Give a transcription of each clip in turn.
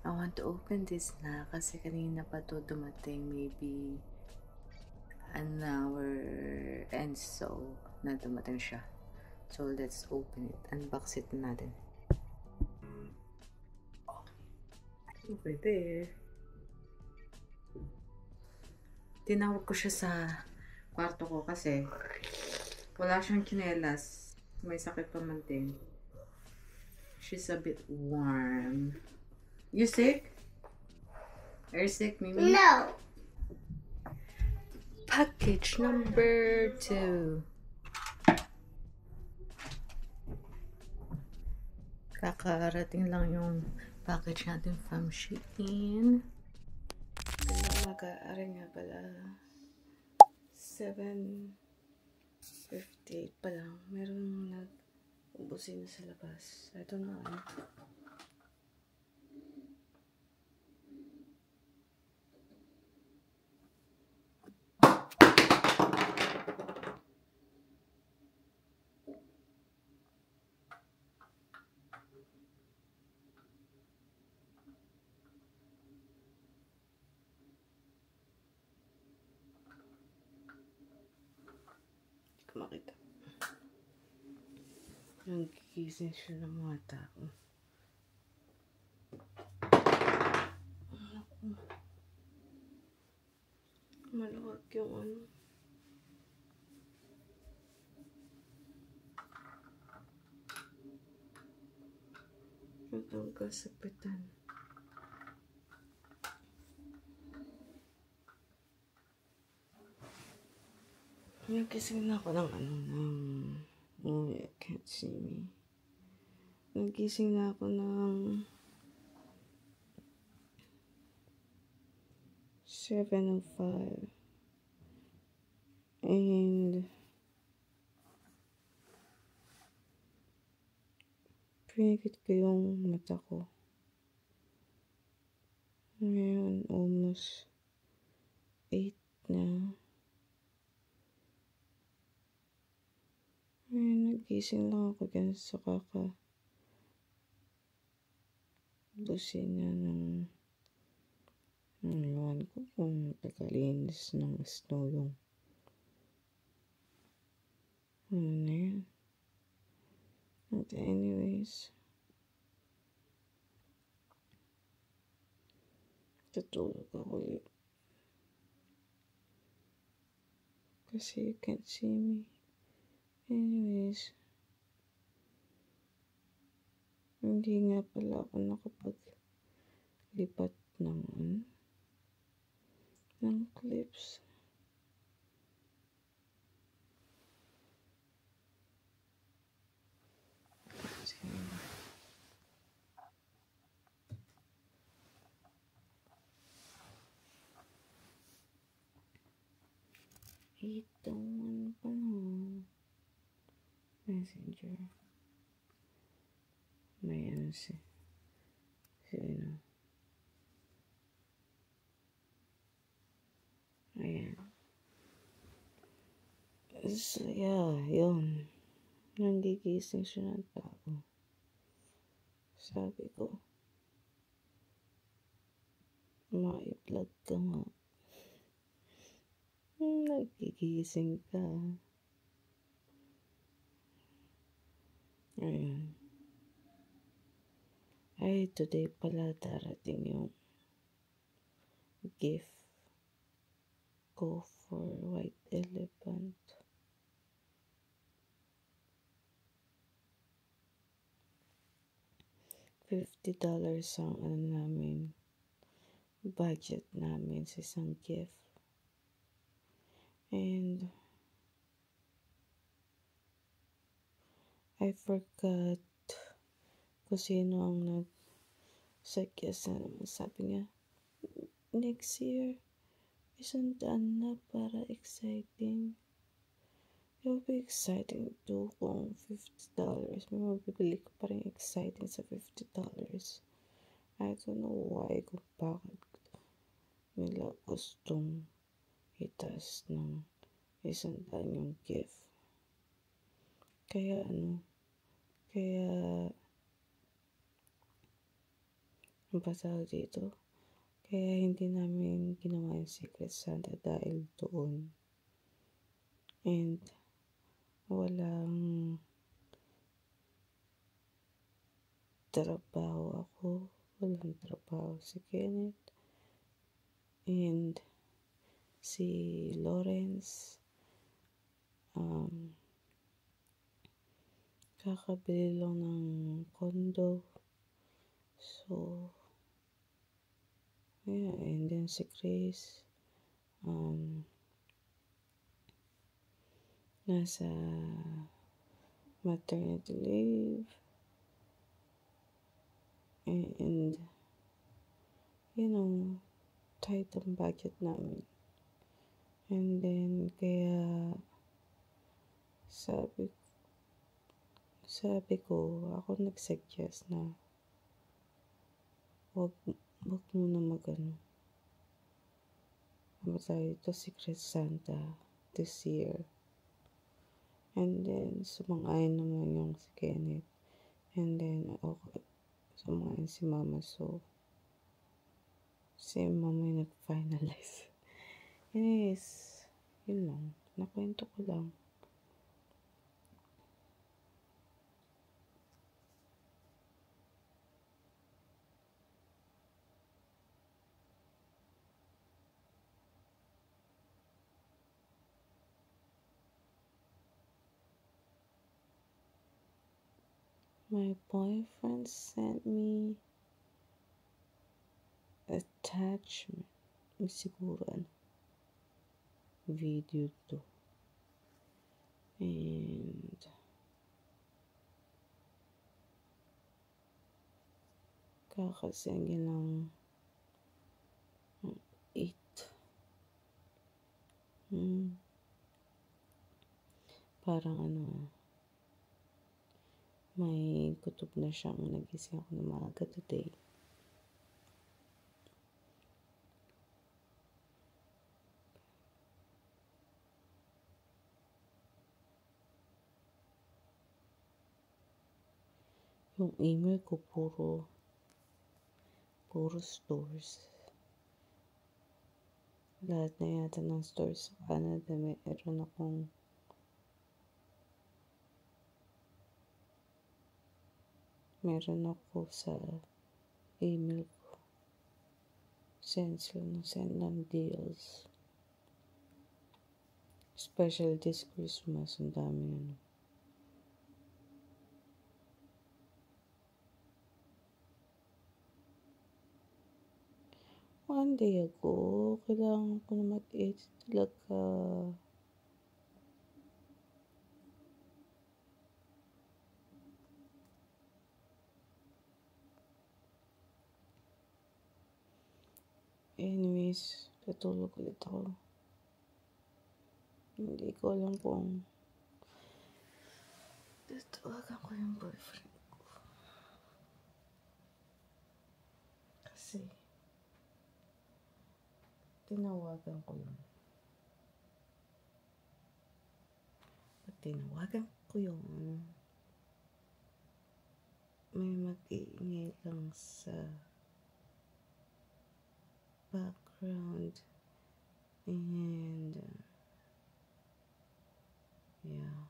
I want to open this na kasi kanina pa to dumating, maybe an hour and so na dumating siya. So let's open it. Unbox it natin. Over there. Tinawag ko siya sa kwarto ko kasi wala siyang tsinelas. May sakit pa man din. She's a bit warm. You sick? Are you sick, Mimi? No. Package number 2. Kakarating lang yung package natin from Shein. Mag-aari nga pala. 7:58 pa lang. Meron nag-ubusin na sa labas. I don't know. Makita. Nagkikising siya ng mga tao. Maluwag yung ano. Itong kasapitan. Nagising na ako ng I can't see me. Nagising na ako ng 7:05. And pinikit ko yung mata ko. Ngayon, almost 8 na. Ngayon, nagising lang ako dyan sa busina ng ewan ko kung tagalinis ng snow yung ano na yan. But anyways, tutulog ako ulit. Kasi you can't see me. Anyways, hindi nga pala ako nakapaglipat ng clips. Itong pa na Messenger. May sino? Ayan. So, yeah, yun. Nangigising siya ng tao. Sabi ko, ma-vlog ka nga. Nagigising ka. Ayan. Ay, today pala darating yung gift ko for White Elephant. $50 ang namin, budget namin sa isang gift. And I forgot kung sino ang nag-suggest na naman. Sabi niya, next year, 100 na para exciting. It will be exciting too kung $50. May mabibili ko pa rin exciting sa $50. I don't know why kung bakit nila gustong itas ng 100 yung gift. Kaya pasal dito. Kaya hindi namin ginawa yung Secret Santa dahil doon. And walang trabaho ako. Walang trabaho si Kenneth. And si Lawrence, kakabili lang ng condo. So, yeah. And then si Chris, nasa maternity leave. And tight ang budget namin. And then, kaya sabi ko, ako nag-suggest na wag muna ito Secret Santa this year. And then, sumang-ayon naman yung si Kenneth. And then, okay, sumang-ayon si Mama. So, si Mama yung nag-finalize. Anyways, yun lang. Nakwento ko lang. My boyfriend sent me attachment. Siguro video to. And kakasengin lang 8. Parang may kutob na siyang nagising ako ng maaga today. Yung email ko puro stores. Lahat na yata ng stores sa Canada meron ako sa email ko. Send ng deals. Special this Christmas. Ang dami One day ago, kailangan ko na mag-edit talaga. Anyways, tutulog ulit ako. Hindi ko alam kung tatawagan ko yung boyfriend ko. Kasi tinawagan ko yun. May mag-iingay lang sa background. And yeah.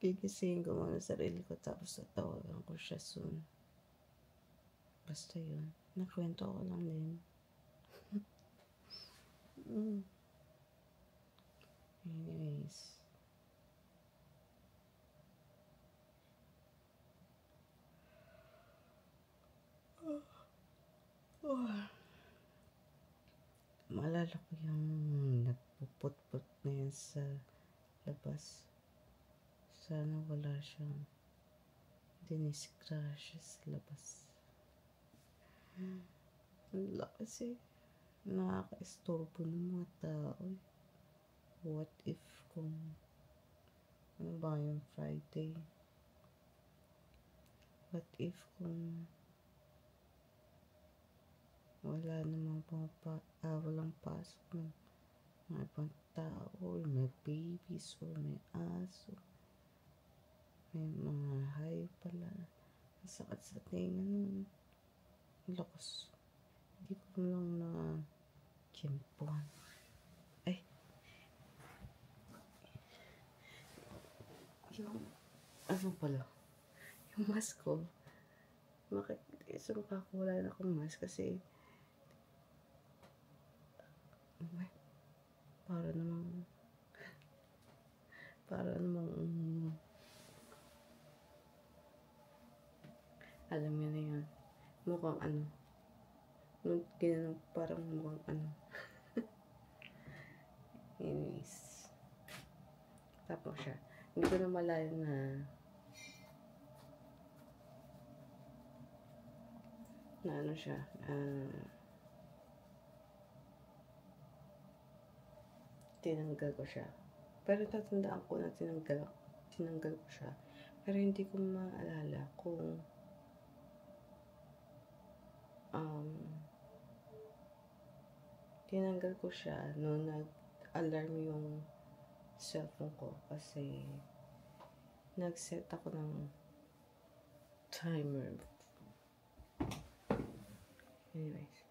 Gigisingin ko muna sarili ko tapos tatawagan ko siya soon. Basta yun. Nakwento ko lang din. Anyways. Maalala ko yung nagpuput-put na yan sa labas. Sana wala siyang dinisgrasya sa labas. Wala kasi nakaka-istorbo ng mga tao. What if kung ano ba yung Friday? What if kung wala namang walang pasok ng mga ibang tao, or may babies, or may aso, may mga hayop pala, Sakit sa tinga nun. Lakas. Hindi ko lang na kimpuan. Ay, yung ano pala, yung mask ko. Sa mukha ko wala na akong mask kasi ay, para namang alam niyo na yun. Mukhang ano. Nung ginanong parang mukhang ano. Anyways. Tapos siya. Hindi ko na malayo na ano siya. Tinanggal ko siya. Pero tatandaan ko na tinanggal ko siya. Pero hindi ko maalala kung tinanggal ko siya nung nag-alarm yung cellphone ko kasi nag-set ako ng timer. Anyways.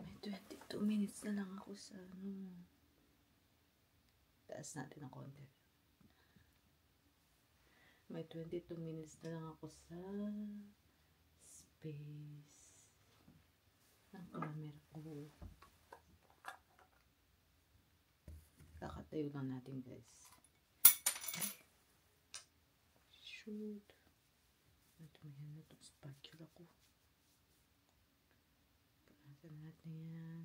May 22 minutes na lang ako sa taas natin ng konti. May 22 minutes na lang ako sa space ng camera ko. Kakatayo lang natin, guys. Shoot. Natumihan na itong spatula ko. Panasan natin yan.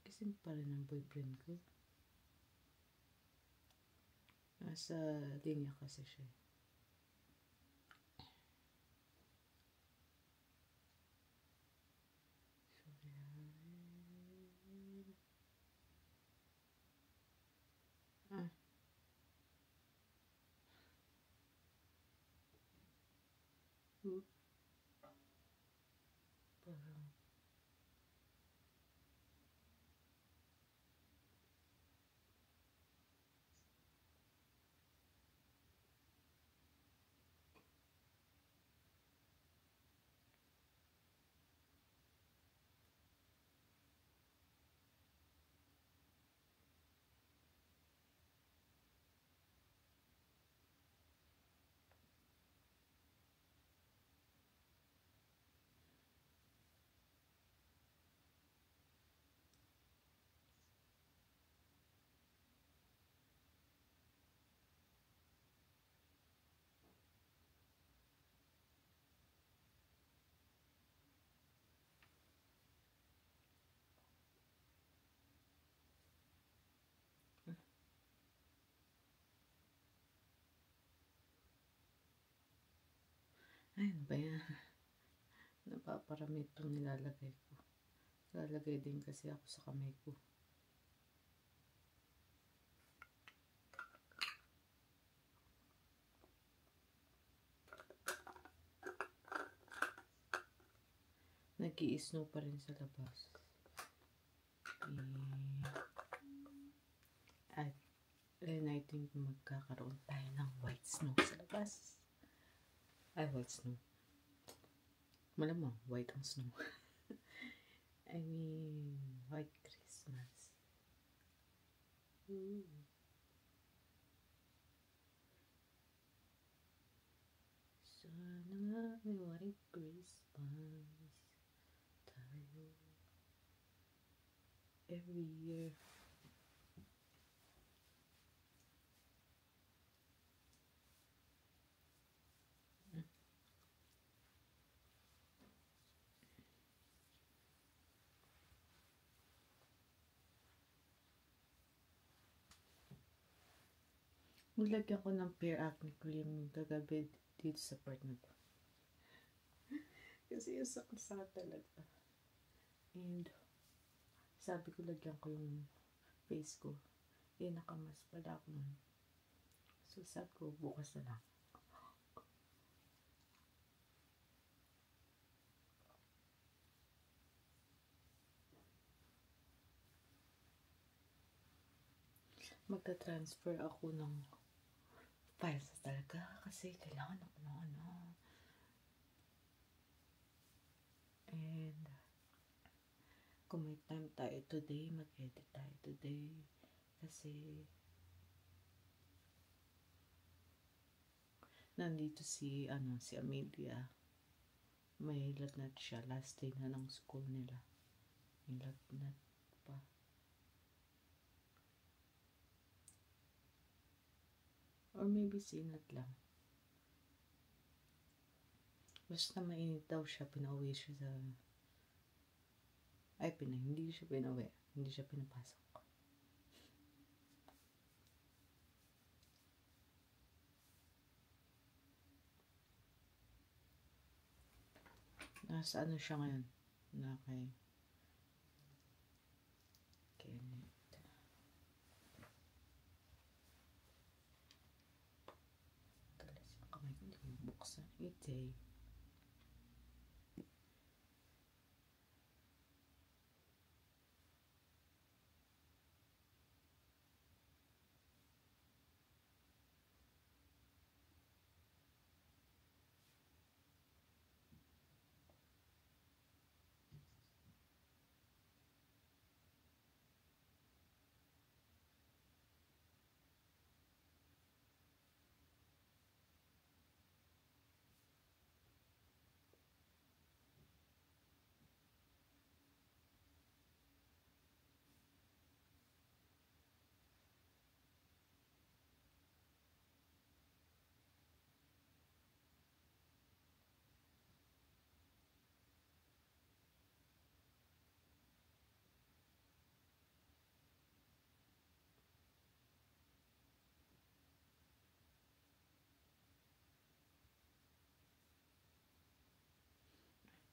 Gising pa rin ang boyfriend ko. Nasa linya kasi siya. Parang ay, ano ba yan? Napaparami itong nilalagay ko. Lalagay din kasi ako sa kamay ko. Nag-i-snow pa rin sa labas. At then I think magkakaroon tayo ng white snow sa labas. Ay, white snow. Malamang, white ang snow. I mean, white Christmas. Ooh. Sana nga may white Christmas tayo every year. Nilagyan ko ng Pear Acne Cream kagabi dito sa part na to. Kasi yung sakit talaga. And sabi ko lagyan ko yung face ko. Nakamas pala ako nun. So sabi ko bukas na lang. Magta-transfer ako ng files talaga kasi kailangan ako ng ano. And kung may time tayo today, mag-edit tayo today. Kasi nandito si Amelia. May lagnat siya. Last day na ng school nila. May lagnat pa. Or maybe sinat lang. Basta mainit daw siya. Pinauwi siya sa... hindi siya pinauwi. Hindi siya pinapasok. Nasa ano siya ngayon? Na kay Kenneth. Talas yung kamay ko. Hindi ko buksan. Itay.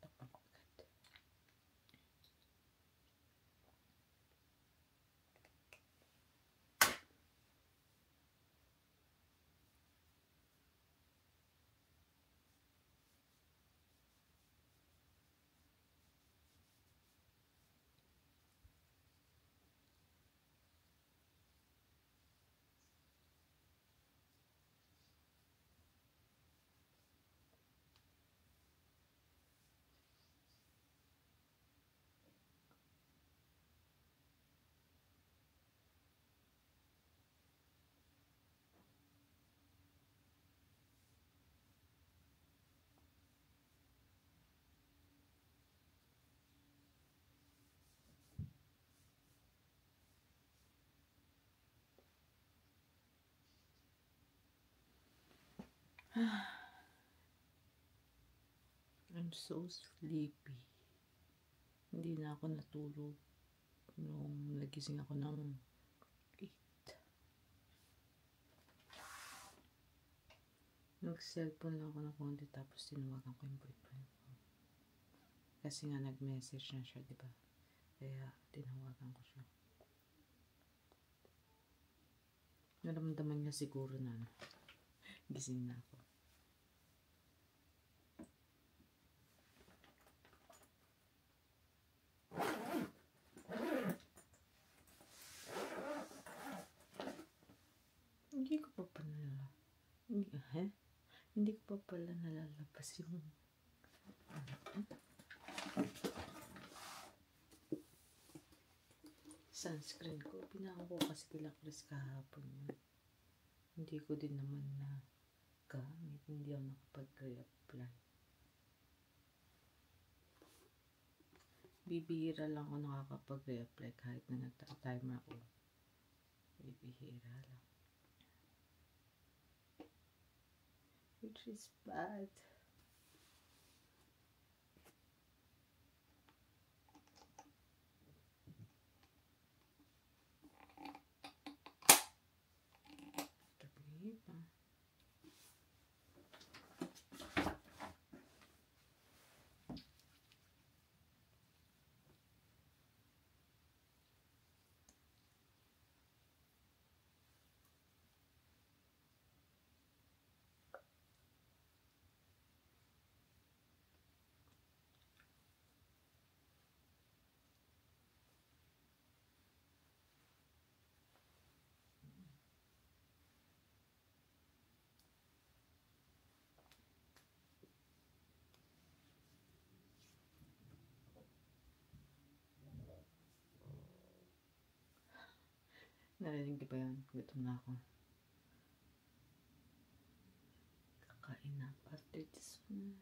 Takpan ko agad. I'm so sleepy. Hindi na ako natulog nung nagising ako ng 8. Nag-cellphone lang ako ng konti tapos tinawagan ko yung boyfriend ko. Kasi nga nag-message na siya, diba? Kaya tinawagan ko siya. Naramdaman niya siguro na gising na ako. Hindi ko pa pala nalalabas yung sunscreen ko. Pinaka ko kasi kila Chris kahapon yun. Hindi ko din naman na gamit. Hindi ako nakapag-reapply. Bibihira lang ako nakakapag-reapply kahit na nagta-timer ako. Bibihira lang. Which is bad. Narinig ba yun? Gutom na ako. Kakain na after this one.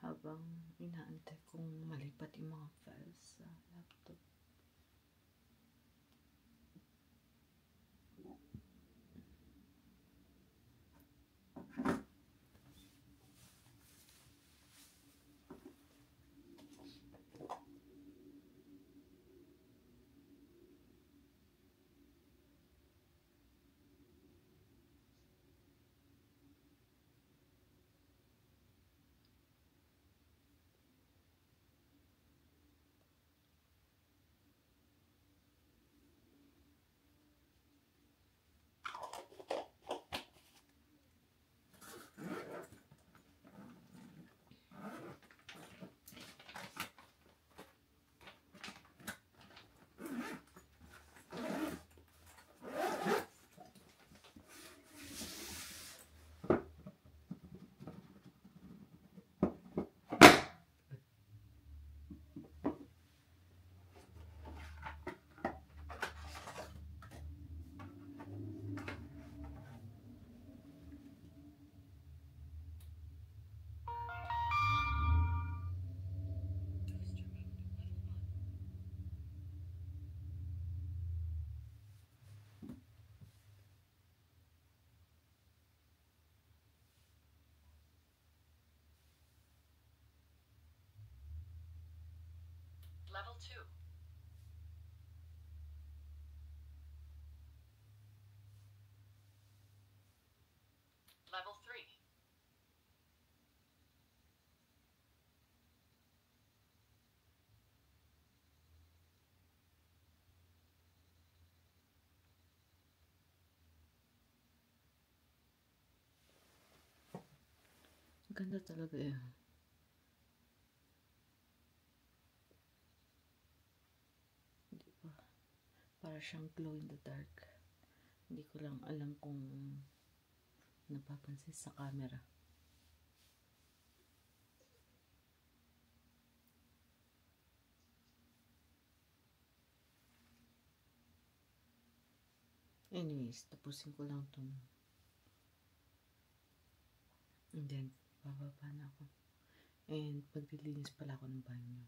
Habang inaantay kong malipat yung mga files sa laptop. Level 2. Level 3. Ganda talaga eh. Di ba? Para siyang glow in the dark. Hindi ko lang alam kung napapansin sa camera. Anyways, tapusin ko lang itong. And then, bababa na ako. And paglilinis pala ako ng banyo.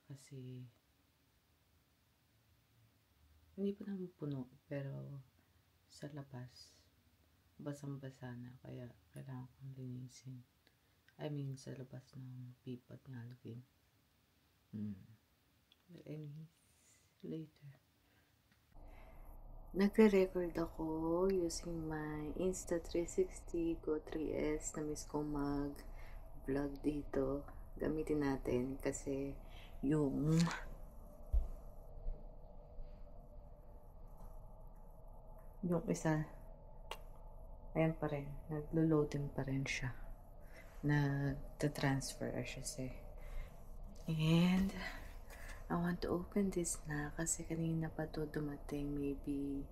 Kasi, hindi pa naman puno. Pero, sa labas, basang-basa na. Kaya, kailangan kong linisin. I mean, sa labas ng pipat ng Alvin. But anyways, later. Nagre-record ako using my Insta360 Go 3S. Na-miss kong mag-vlog dito. Gamitin natin kasi yung isa, ayan pa rin. Naglo-loading pa rin siya. Nagta-transfer, I should say. And I want to open this na kasi kanina pa to dumating, maybe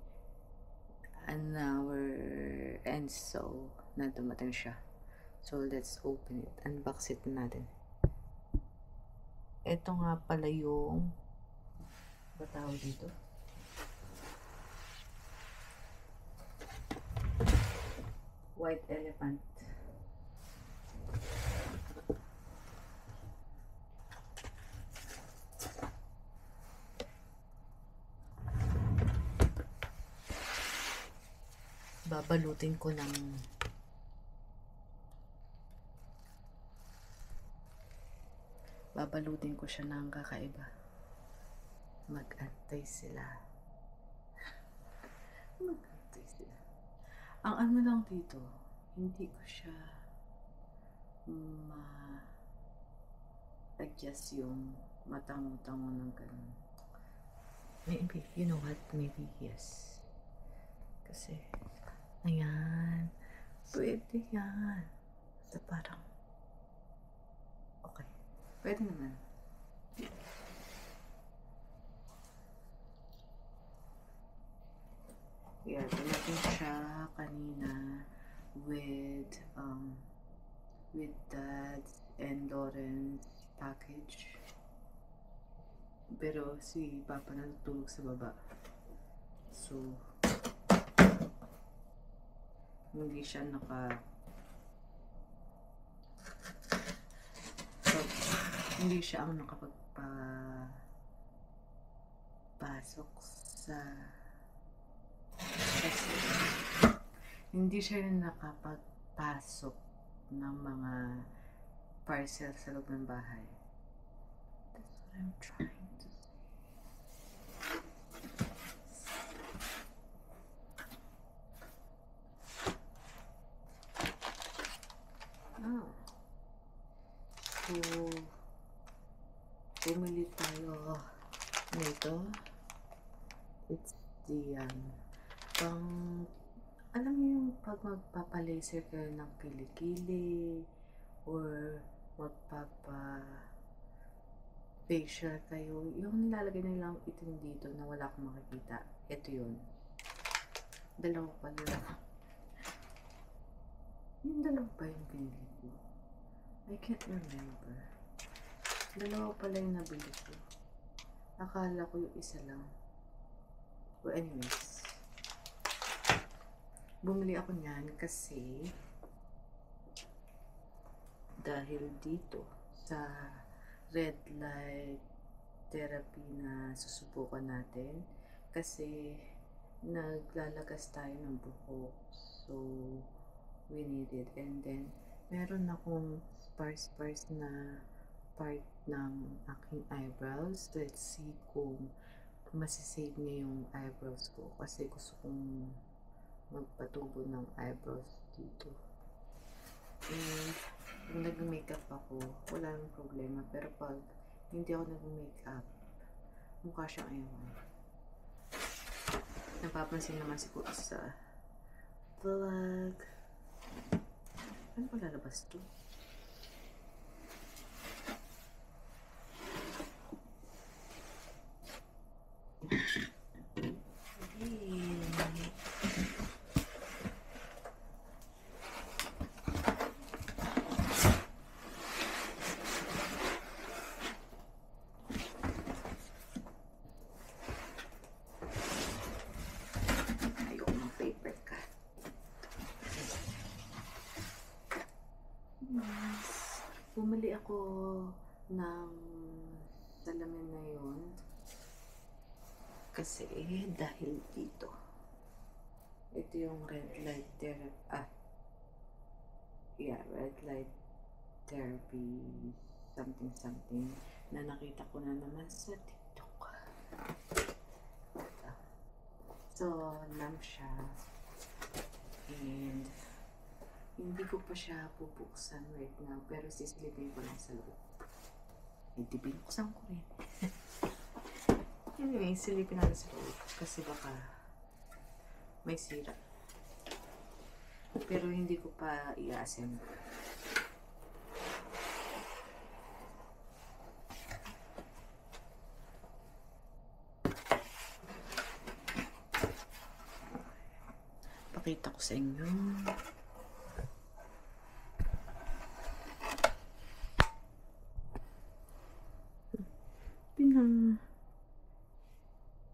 an hour and so na dumating siya. So let's open it. Unbox it natin. Ito nga pala yung batawag dito. White elephant. Babalutin ko ng siya ng kakaiba. Mag-antay sila. Ang ano lang dito, hindi ko siya ma-adjust yung matango-tango ng ganun. Maybe, you know what? Maybe yes. Kasi, ayan. Pwede yan. So, parang, okay. Pwede naman. Yeah, pinatin siya kanina with Dad and Lauren's package. Pero si Papa natutulog sa baba. So, hindi siya hindi siya ang nakapagpasok sa kasi hindi siya rin nakapagpasok ng mga parcel sa loob ng bahay. That's what I'm trying to say. So, bumili tayo nito. It's the alam niyo yung pag magpapa-laser kayo ng kilikili or magpapa-facial kayo, yung nilalagay na lang itim dito na wala akong makikita. Ito yun. Dalawa pala. Yung dalawa pa yung binili ko. I can't remember. Dalawa pala yung nabili ko. Akala ko yung isa lang. Well, anyways. Bumili ako niyan kasi dahil dito sa red light therapy na susubukan natin kasi naglalagas tayo ng buhok. So, we need it. And then, meron akong sparse na part ng aking eyebrows. Let's see kung masisave niya yung eyebrows ko kasi gusto kong magpatubo ng eyebrows dito. And kung nag-makeup ako, wala nang problema. Pero pag hindi ako nag-makeup, mukha siyang ayaw. Napapansin naman siguro sa vlog. Ano pa lalabas to? Bumili ako ng salamin na yun kasi dahil dito. Ito yung red light therapy. Red light therapy something na nakita ko na naman sa TikTok. So, lamp siya. And hindi ko pa siya bubuksan right now, pero sisilipin ko lang sa loob. Hindi binuksan ko rin. Anyway, silipin natin sa loob kasi baka may sira. Pero hindi ko pa i-assemble. Pakita ko sa inyo.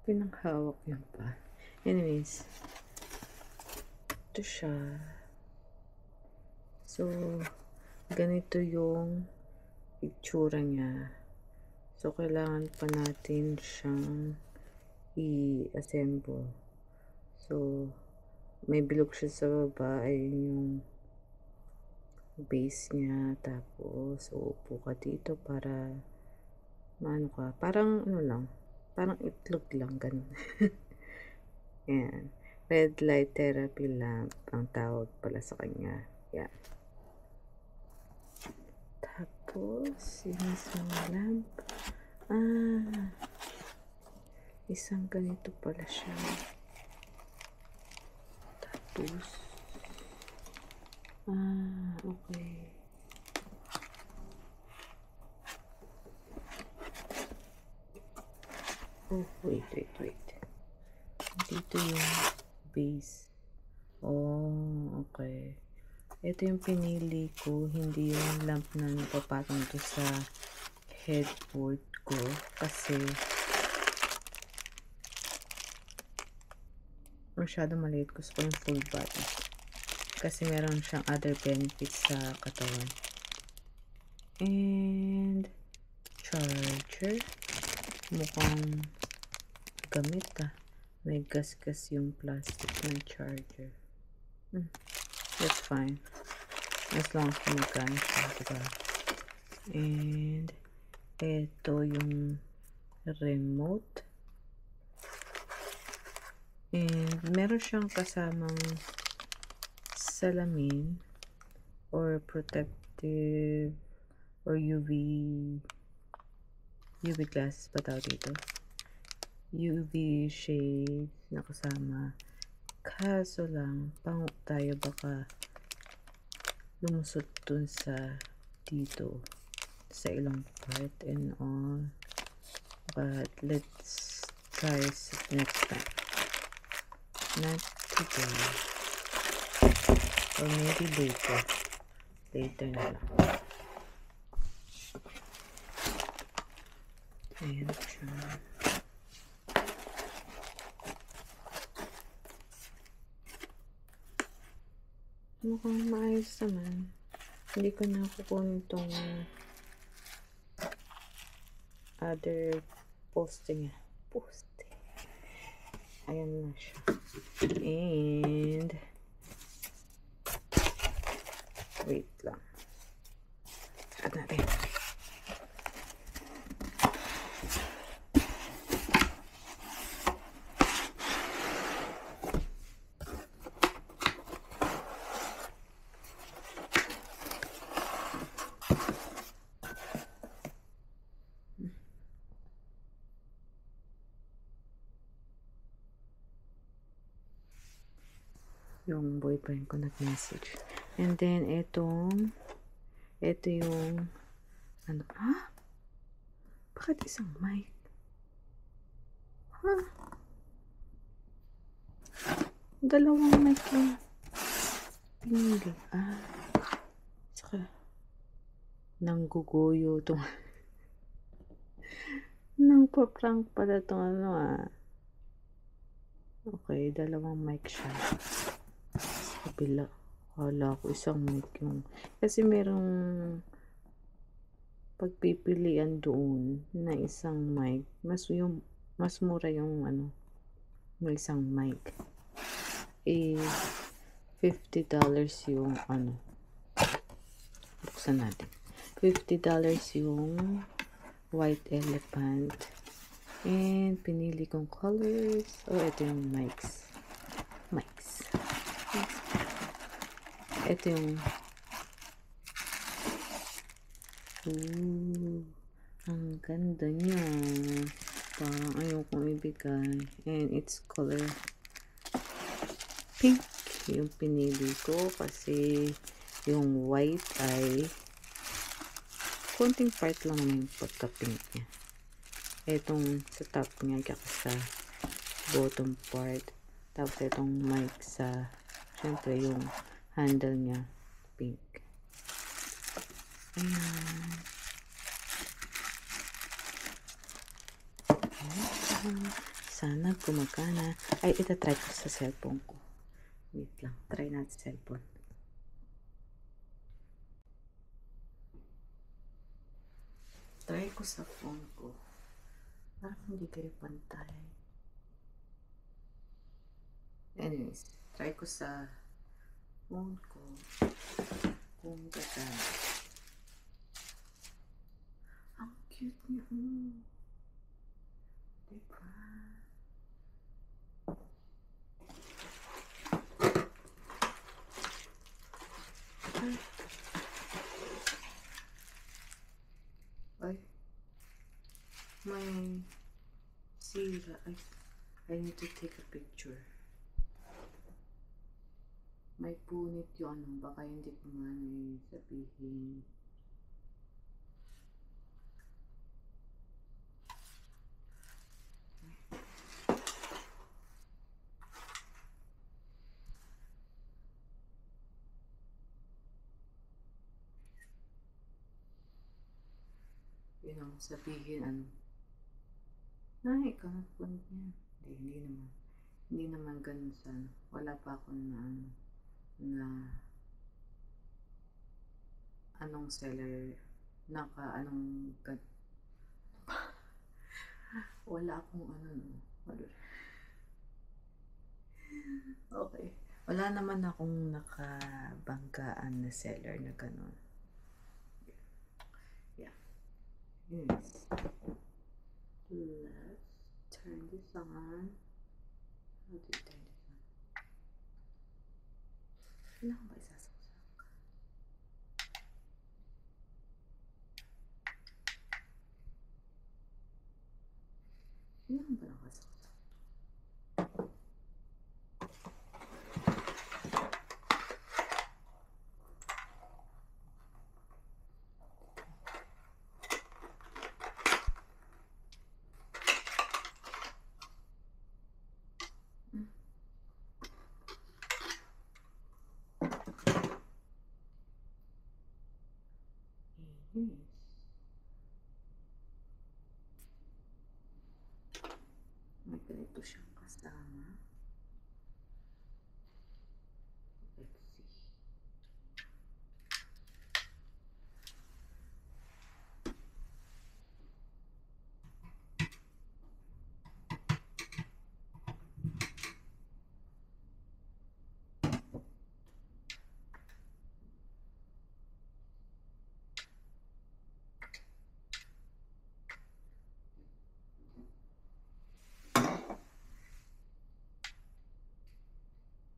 Pinanghawak yun pa. Anyways, ito siya. So, ganito yung itsura niya. So, kailangan pa natin siyang i-assemble. So, may bilog siya sa baba. Ayun yung base niya. Tapos, uupo ka dito para maano ka. Parang ano lang. Parang itlog lang, ganun. Yan. Red light therapy lamp ang tawag pala sa kanya. Yan. Tapos, yung isang lamp. Isang ganito pala siya. Tapos, okay. Oh, wait. Dito yung base. Oh, okay. Ito yung pinili ko, hindi yung lamp na napapatong to sa headboard ko kasi masyado maliit. Gusto ko yung full body kasi meron siyang other benefits sa katawan. And charger, mukhang gamit may gas-gas yung plastic ng charger. That's fine as long as gumagana siya, diba? And ito yung remote, and meron siyang kasamang salamin or protective or UV glasses ba tawag dito? UV shades na kasama. Kaso lang, pango tayo, baka lumusot dun sa dito sa ilang part and all, but let's try it next time. Not today, or maybe later na lang. Ayan siya. Mukhang maayos naman. Hindi ko na kukunin itong other posting. Ayan na siya. And wait lang. At natin. Yung boyfriend ko nag-message. And then, ito yung, ano, bakit isang mic? Dalawang mic lang. Pinili. Saka, nangguguyo itong, nang pa-prank pala itong ano Okay, dalawang mic siya. Kabila. Wala ko isang mic yung kasi merong pagpipilian doon na isang mic, mas mura yung may isang mic. $50 yung buksan natin. $50 yung white elephant, and pinili kong colors. Ito yung mics. Ito yung ang ganda niya, parang ayokong ibigay, and it's color pink yung pinili ko kasi yung white ay konting part lang naman yung pagka pink niya. Etong sa top niya kaya sa bottom part, tapos itong mic sa syempre yung handle niya pink. Sana gumagana. Ay, itatry ko sa cellphone ko. Wait lang, try natin cellphone. Try ko sa phone ko. Parang hindi kayo pantay. Anyways, try ko sa phone ko kung gagana. Ang cute niya. Diba? Ay, may sira. I need to take a picture. May punit yung baka hindi ko man sabihin. Yun ang sabihin Ay, kapunit niya. Hindi naman. Hindi naman ganun sa ano. Wala pa akong na ano, na anong seller, anong, wala akong ano, no. Okay. Wala naman akong nakabanggaan na seller na ganun. Yeah. Yes. Let's turn this on. How do you turn this on? Kailangan ba isasaksak? Kailangan ba nakasaksak? Yes. May ganito siyang kasama. Let's see.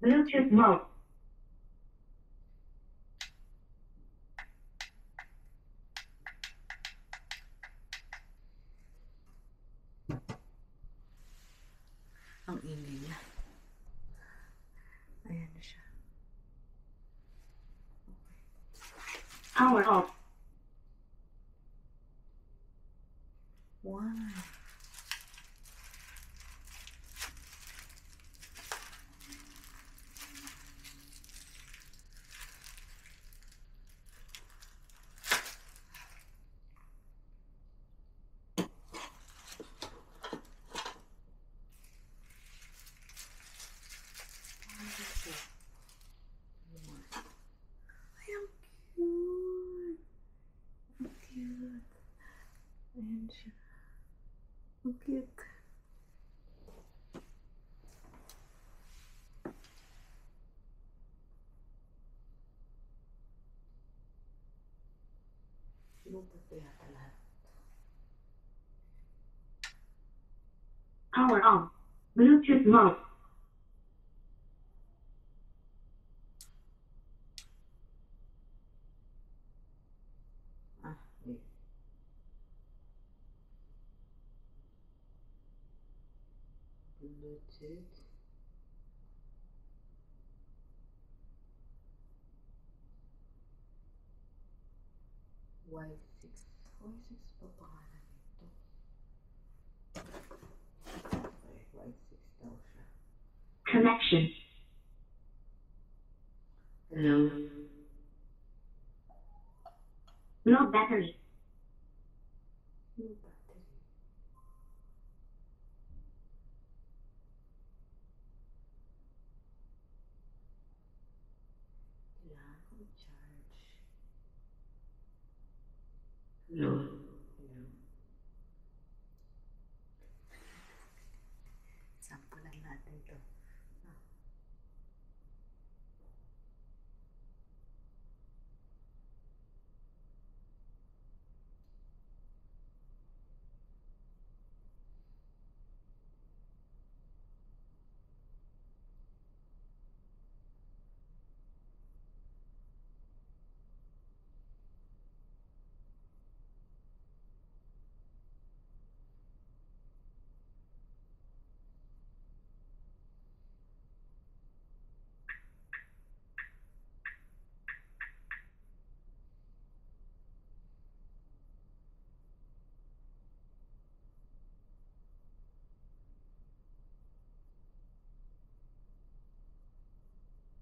Bluetooth mode. Ang ingay niya. Ayan na siya. Power off. Wow. Ay, ang cute. Ang cute. Ayan siya. Ang cute. Lupot ko yata lahat. Power on. Bluetooth mode. Wait. Bluetooth. Y6. Y6 pa pangalan ito. Okay, Y6 daw siya. Connection. Hello. Low battery. Low battery. Kailangan ko i-charge. Hello. Hello. Sampulan natin to.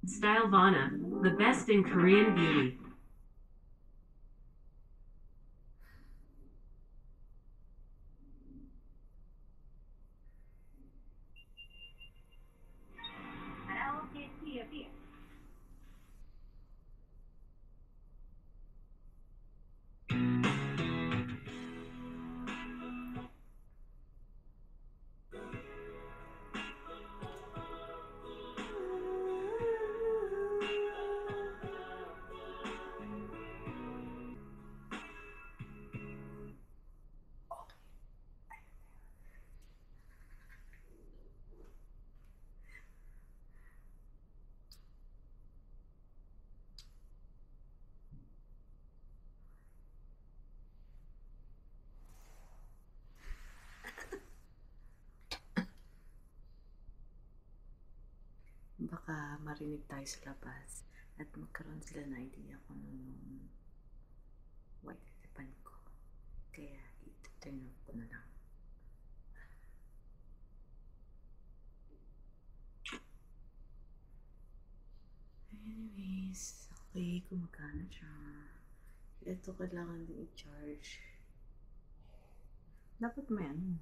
Stylevana, the best in Korean beauty. baka marinig tayo sa labas at magkaroon sila na idea kung ano yung white elephant ko. Kaya ito-turn off ko na lang. Anyways, okay, gumagana siya. Ito kailangan din i-charge. Dapat may ano.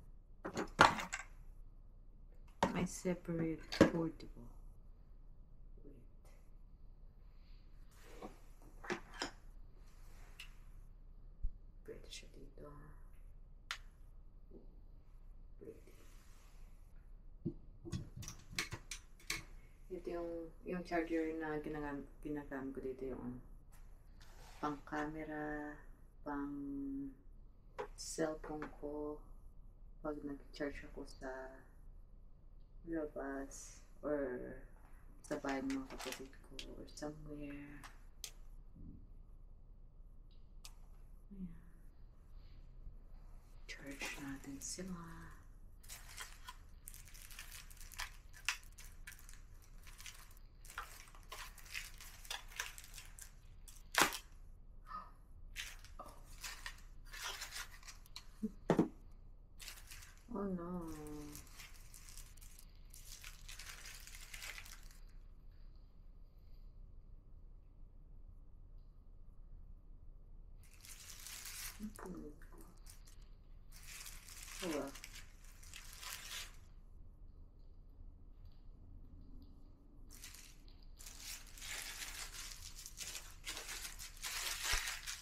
May separate port, diba? Wait. Pwede siya dito. Wait. Ito yung charger na ginagamit ko dito, yung pang camera, pang cellphone ko pag nag-charge ako sa labas or sa bahay ng mga kapatid ko or somewhere. Ayan. Charge natin sila. Oh no. Ang puno ko. Oh well.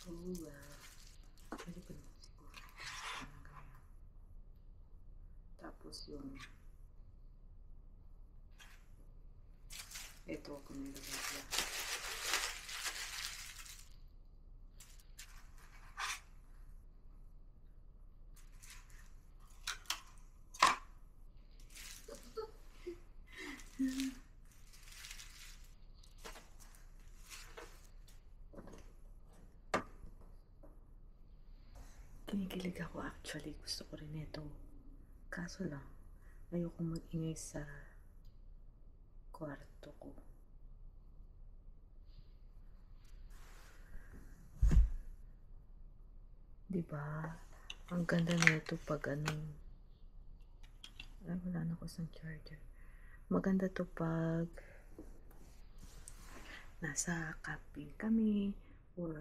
Oh well. Pwede ko naman siguro. Tapos yung ito ako nilagay. Kinikilig ako actually. Gusto ko rin ito. Kaso lang, ayokong mag-ingay sa kwarto ko. Diba? Ang ganda nito pag ano. Ay, wala na ko sa charger. Maganda to pag nasa camping kami or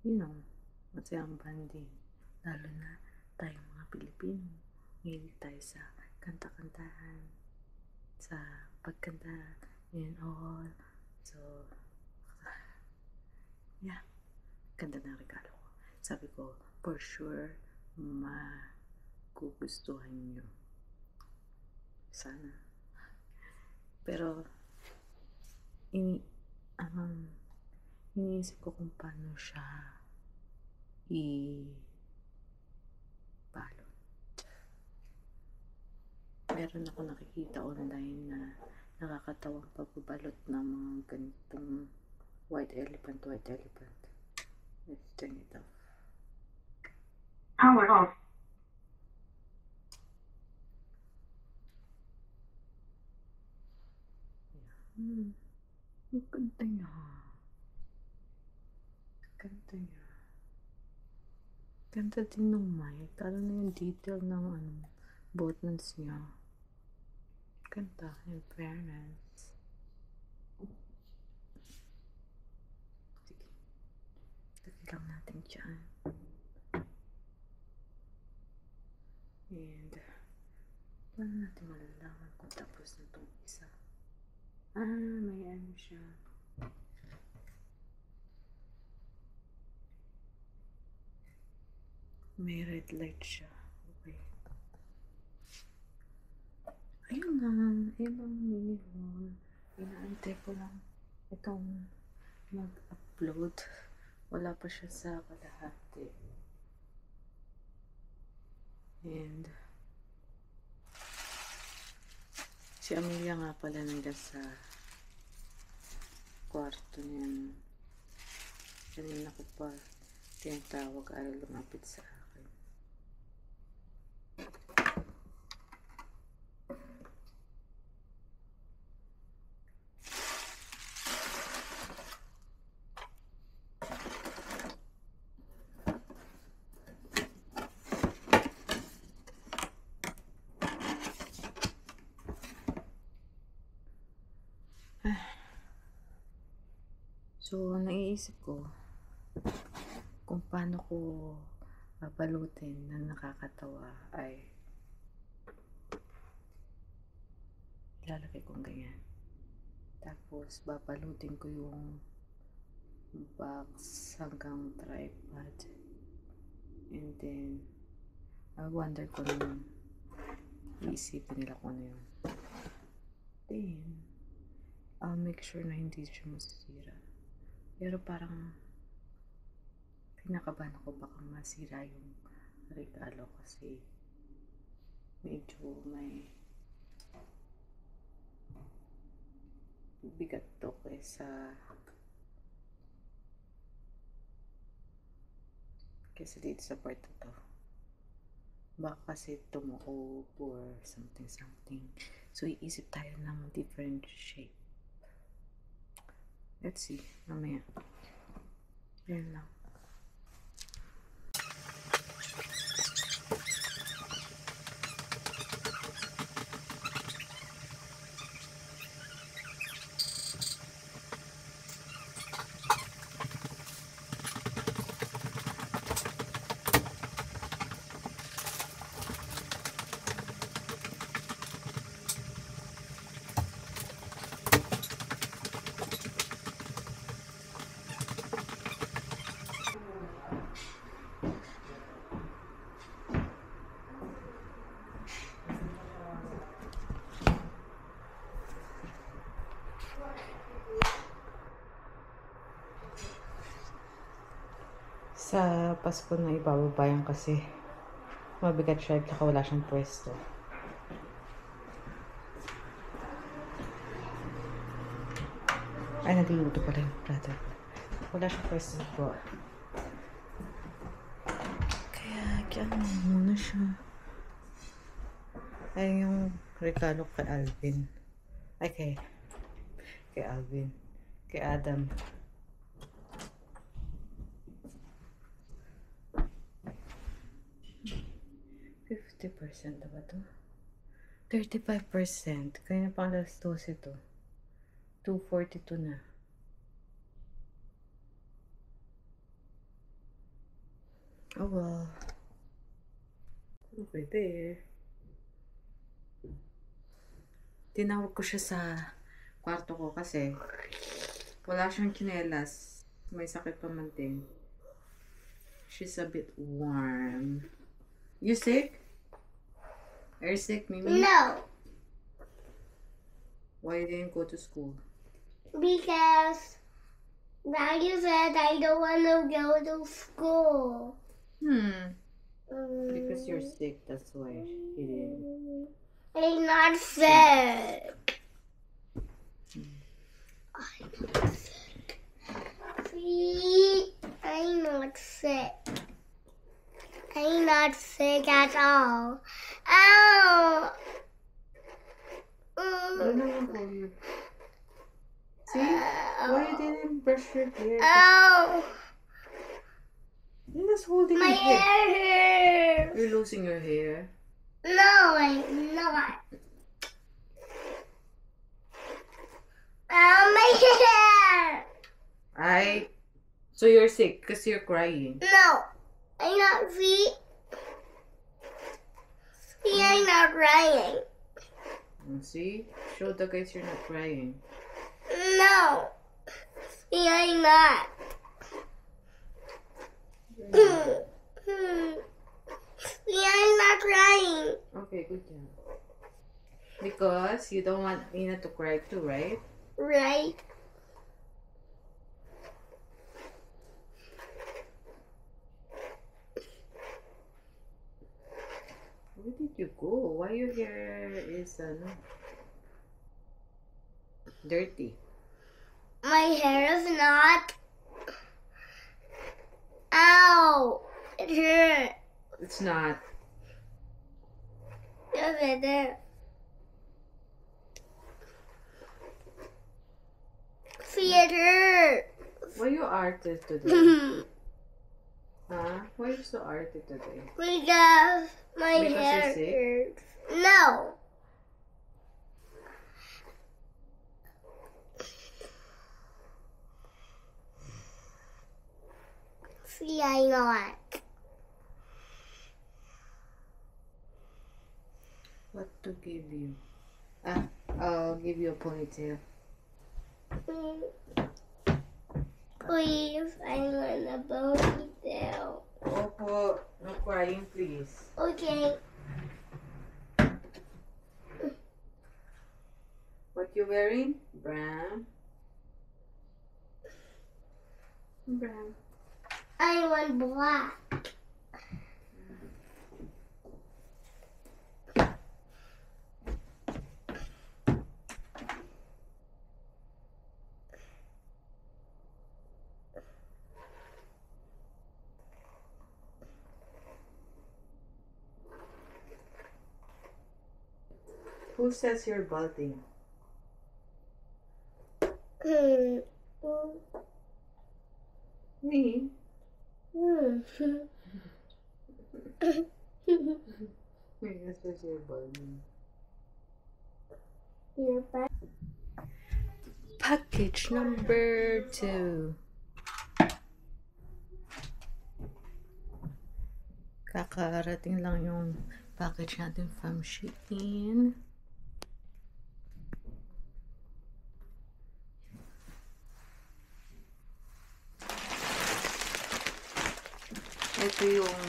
you know, masayang banding. Lalo na tayong mga Pilipino. Mahilig tayo sa kanta-kantahan, sa pagkanta and all. So, yeah. Ganda ng regalo ko. Sabi ko, for sure, magugustuhan nyo. Sana. Pero, iniisip ko kung paano siya i-balot. Meron ako nakikita online na nakakatawang pagbabalot ng mga ganitong white elephant. Let's turn it off. Power off. Ang ganda niya. Ganda niya. Ganda din ng mic. Lalo na yung detail ng buttons niya. Ganda. In fairness. Sige. Lagay lang natin dyan. And paano natin malalaman kung tapos na itong isa? May ano siya. May red light siya. Okay. Ayun lang mini haul. Inaantay ko lang itong mag-upload. Wala pa siya sa kalahati. And si Amelia nga pala nandiyan sa kwarto niya. Kanina ko pa tinatawag ay lumapit sa akin. So, naiisip ko kung paano ko babalutin ng nakakatawa ay ilalagay kong ganyan. Tapos, babalutin ko yung box hanggang tripod. And then, I wonder kung iisipin nila kung ano yun. Then, I'll make sure na hindi siya masisira. Pero parang kinakabahan ako baka masira yung regalo kasi medyo may bigat to kaysa dito sa part na to. Baka kasi tumuo or something. So, iisip tayo ng different shape. Let's see. Mamaya. Yan lang. Sa Pasko na ibababa yan kasi mabigat siya at wala siyang pwesto. Ay, nagluluto pala yung brother. Wala siyang pwesto po. Kaya muna siya. Ay, yung regalo kay Alvin. Ay, kay Alvin. Kay Adam. 50% na ba ito? 35%. Kaya na pang alas 12 ito. 2:42 na. Oh well. Pwede. Tinawag ko siya sa kwarto ko kasi wala siyang tsinelas. May sakit pa man din. She's a bit warm. You sick? Are you sick, Mimi? No, Why you didn't go to school? because Daddy said I don't want to go to school. Because you're sick, that's why he didn't. I'm not sick. I'm not sick. See, I'm not sick. I'm not sick at all. Ow! See? Why you didn't brush your hair? Ow! You're just holding My your hair. hair hurts. You're losing your hair. No, I'm not. My hair. So you're sick because you're crying. No, I'm not. See, I'm not crying. See? Show the guys you're not crying. No, see, I'm not. See, I'm not crying. Okay, good job. Because you don't want Ina to cry too, right? Right? Where did you go? Why your hair is dirty? My hair is not. Ow! It hurt. It's not. Yes, it is. See, it hurt. Why you artist today? Huh? Why you so arty today? Because my Because hair you're sick? hurts. No. candy I like. What to give you? I'll give you a ponytail. Please, I want a ponytail. Opo, no crying, please. Okay. What you wearing? Brown. Brown. I want black. Who says you're balding? Me? Who says you're balding? You're back. Package number 2. Kakarating lang yung package natin from Shein. Ito yung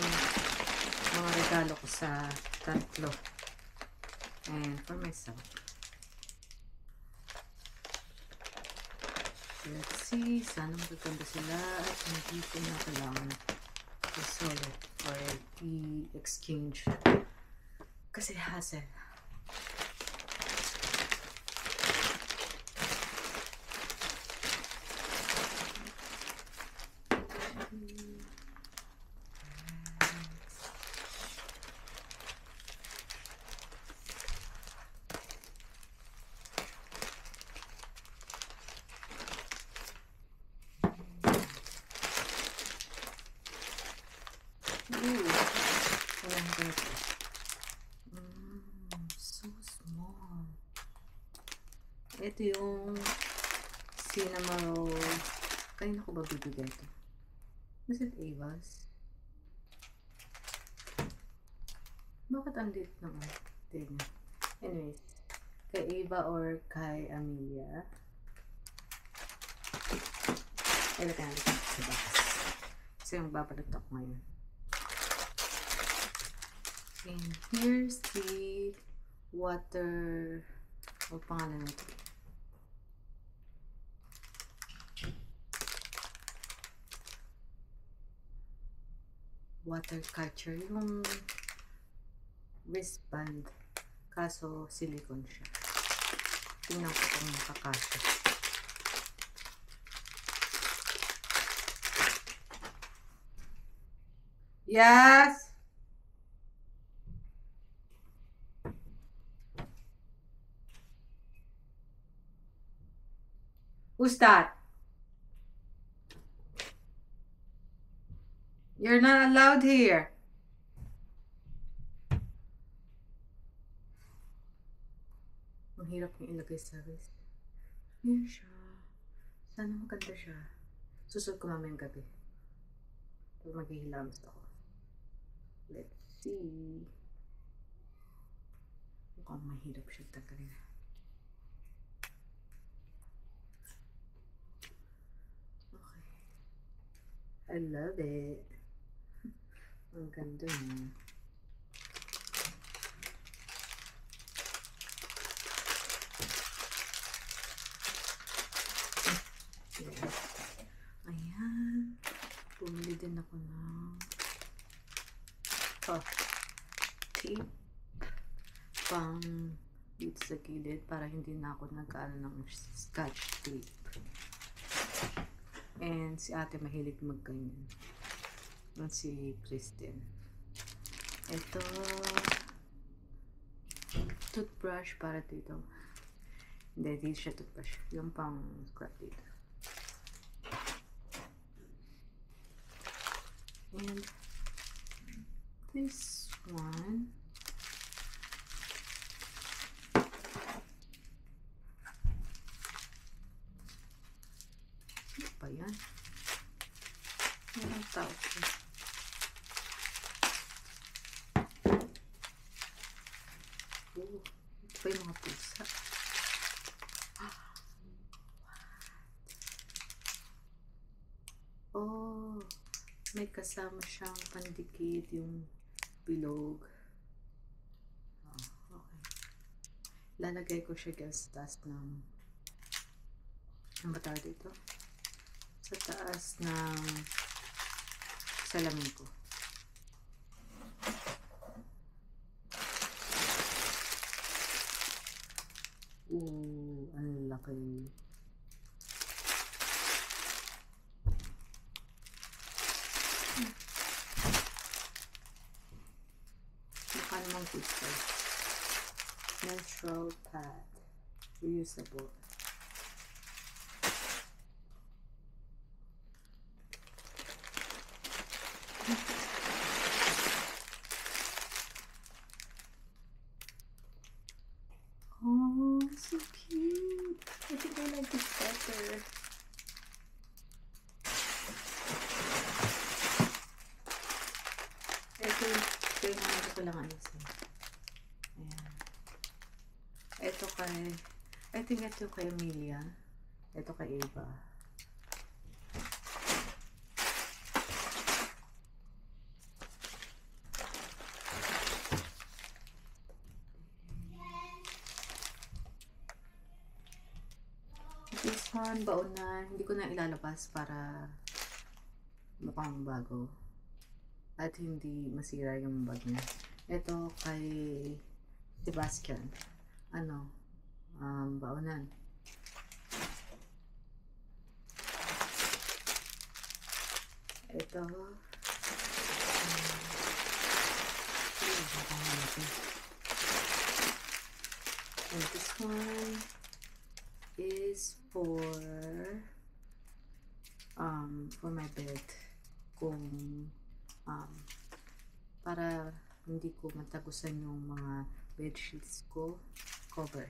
mga regalo ko sa tatlo. And for myself. Let's see. Sana magaganda sila at hindi ko na kailangan i-solid or i-exchange. Kasi hassle. So small. Ito yung cinnamon roll. Kanina ko ba bibigay ito? Is it Ava's? Bakit ang lit naman? Tignan. Anyways, kay Ava or kay Amelia. Ilagay natin sa box. Kasi yung babalot ako ngayon. And here's the water. O pangalan nito. Water catcher. Yung wristband. Kaso silicone siya. Tingnan ko kung makakasya. Yes! Who's that? You're not allowed here. Ang hirap niyang ilagay sa wrist. Yan siya. Sana maganda siya. Susunod ko mamayang gabi. Pag maghihilamos ako. Let's see. Mukhang mahirap siya tagalin. Okay. I love it. Ang ganda niya. Ayan. Bumili din ako ng tape pang dito sa gilid para hindi na ako nagkaano ng scotch tape. And si ate mahilig magganyan. At si Kristen. Ito toothbrush para dito. Hindi, di siya toothbrush. Yung pang scrub dito. And this one. Ano ba yan? Ang tao ko. Oh, ito pa yung mga pusa. Oh, may kasama siyang pandikit yung bilog. Oh, okay. Lalagay ko siya guys sa taas ng ano ba tawag dito? Sa taas ng salamin ko. Ang laki. Mukha namang pizza. Menstrual pad. Reusable. Oh, so cute. I think I like this better. Ito yung hindi ko lang alisin. Ayan. Ito kay, I think ito kay Amelia. Ito kay Eva. This one, baunan. Hindi ko na ilalabas para mukhang bago. At hindi masira yung bag niya. Ito kay Sebastian. Ano? Baunan. Ito. And this one is for my bed. Kung para hindi ko matagusan yung mga bed sheets ko, cover.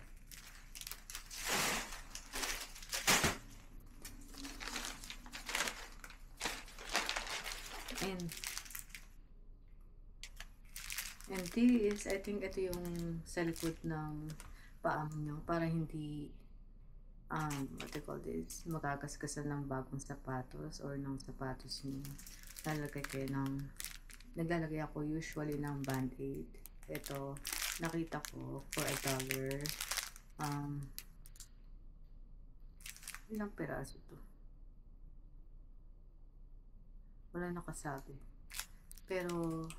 And this, I think ito yung sa likod ng paa nyo para hindi what they call this, magkakaskasan ng bagong sapatos or ng sapatos nyo. Naglalagay ako usually ng band-aid. Ito, nakita ko for $1. Ilang peraso to? Wala nakasabi. Pero,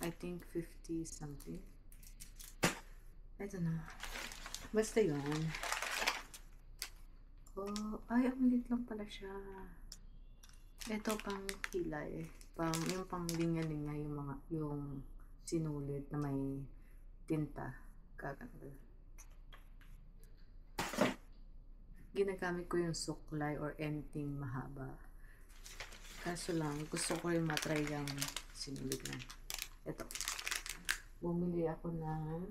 I think 50 something. I don't know. Basta yun. Oh, ay, ang liit lang pala siya. Ito pang kilay. Yung pang linya-linya yung sinulit na may tinta. Kaganda. Ginagamit ko yung suklay or anything mahaba. Kaso lang, gusto ko rin matry yung sinulit na. Ito. Bumili ako ng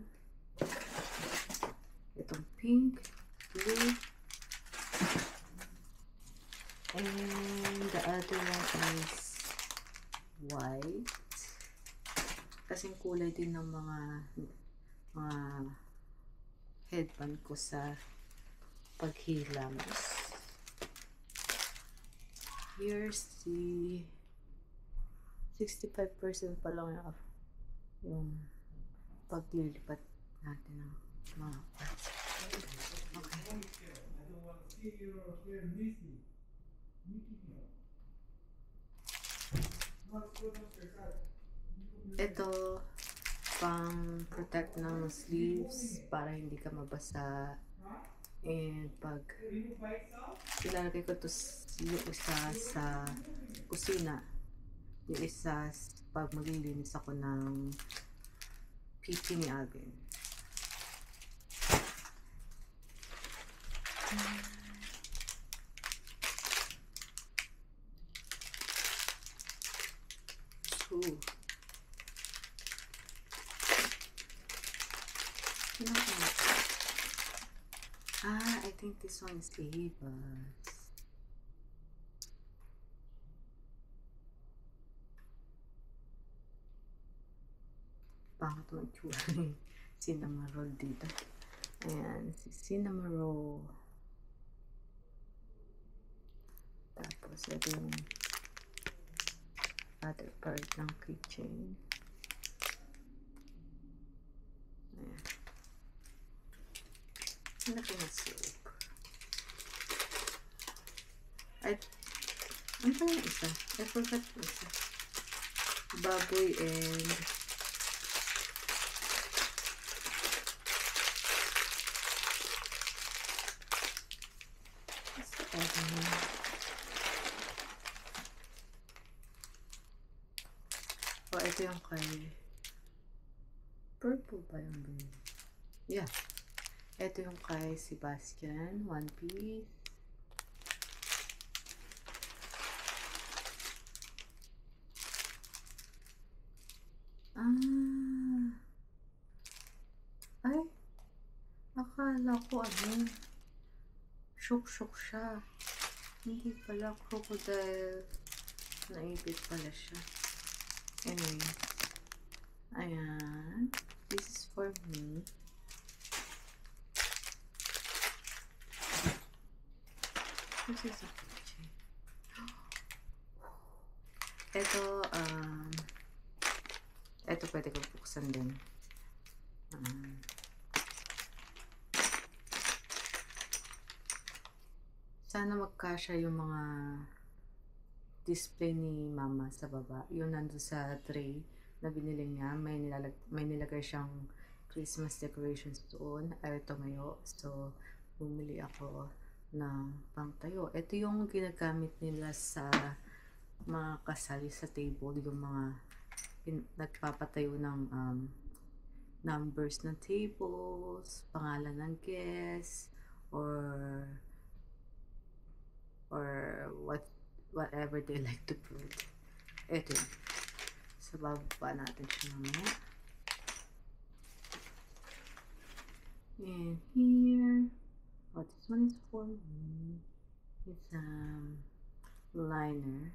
itong pink, blue, and the other one is white. Kasing kulay din ng mga headband ko sa paghilamos. Here's the 65% pa lang yung paglilipat natin ng mga parts. Okay. Ito pang protect ng sleeves para hindi ka mabasa. And pag ilalagay ko to yung isa sa kusina, yung isa pag maglilinis ako ng pipi ni Alvin. So, I think this one is Eva's. Pangit mo itsura ni Cinnamoroll dito. Ayan, si Cinnamoroll. Tapos, ito yung other part ng keychain. Ayan. Malaki na soap. Ay, ano pa yung isa? I forgot yung isa. Baboy and oh, ito yung kay purple ba yung binili? Yeah. Ito yung kay Sebastian, One Piece. Ay, akala ko ano, shook siya. Hindi pala crocodile. Naipit pala siya. Anyway, ayan. This is for me. This is a keychain. Ito pwede kong buksan din. Sana magkasya yung mga display ni mama sa baba. Yung nandun sa tray na binili niya. May nilagay siyang Christmas decorations doon. Ayaw tumayo. So, bumili ako ng pangtayo. Ito yung ginagamit nila sa mga kasal sa table. Yung mga nagpapatayo ng numbers ng tables, pangalan ng guests, or whatever they like to put. Ito yun. So, bababa natin siya mamaya. And here, oh, this one is for me. It's liner.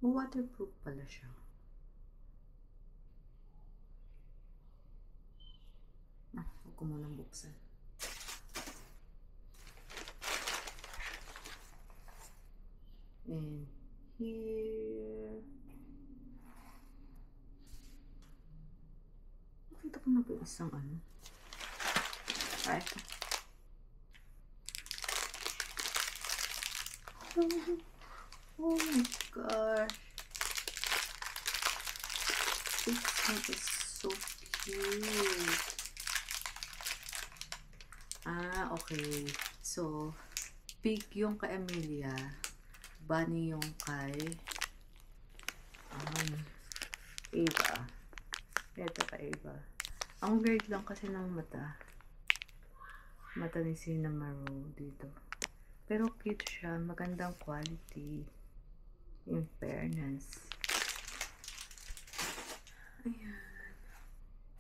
Waterproof pala siya. Huwag ko munang buksan. And here, nakita ko na ba isang ano? Ito. Oh my gosh. This one is so cute. Okay. So, pig yung kay Amelia. Bunny yung kay Ava. Ito kay Ava. Ang weird lang kasi ng mata. Mata ni Cinnamoroll dito. Pero cute siya. Magandang quality. In fairness. Ayan.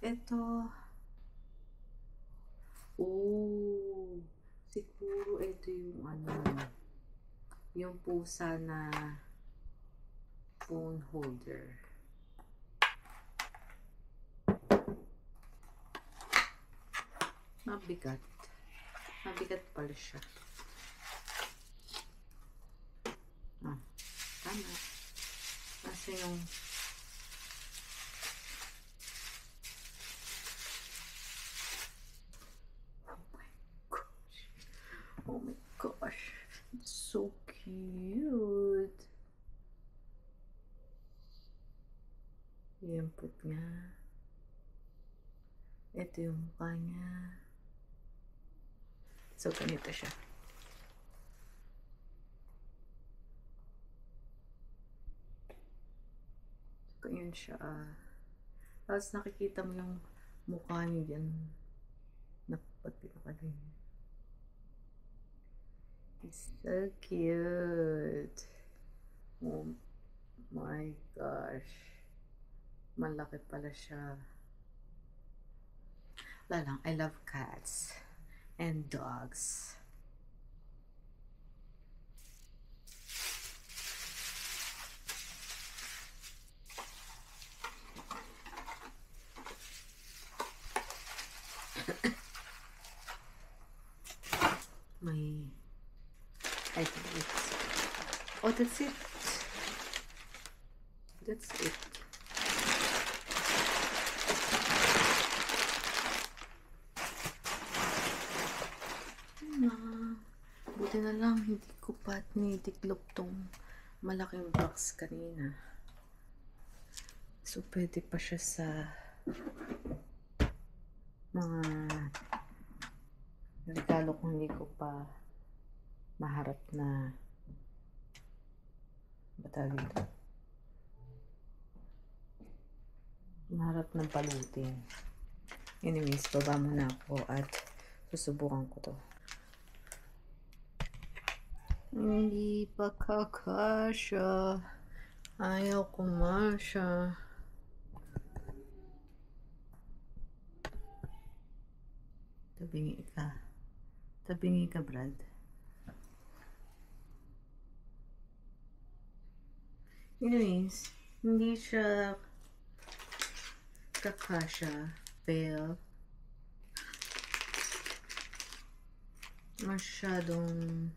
Ito. Oh. Siguro ito yung yung pusa na phone holder. Mabigat. Mabigat pala siya. Tama. Kasi yung oh my gosh. It's so cute. Yung put niya. Ito yung mukha niya. So, ganito siya. So, ganyan siya. Tapos nakikita mo yung mukha niya dyan. Napagpapalay niya. It's so cute. Oh my gosh. Malaki pala siya. Wala lang, I love cats and dogs. may, I think it's, oh, that's it. That's it. Buti na lang hindi ko pa tinitiklop tong malaking box kanina. So, pwede pa siya sa mga regalo kung hindi ko pa maharap na batawag dito. Maharap ng palutin. Anyways, baba muna ako at susubukan ko to. Hindi pa kakasya. Ayaw kumasya. Tabingi ka. Tabingi ka, Brad. Anyways, hindi siya kakasya. Pero masyadong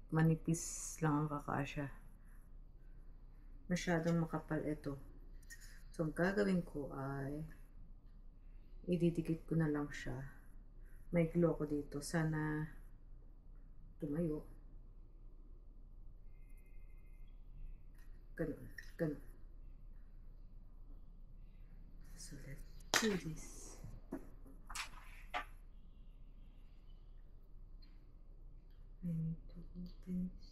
manipis lang ang kakasya. Masyadong makapal ito. So, ang gagawin ko ay ididikit ko na lang siya. May glue ko dito. Sana tumayo. Ganun. Ganun. So, let's do this. I need to open this.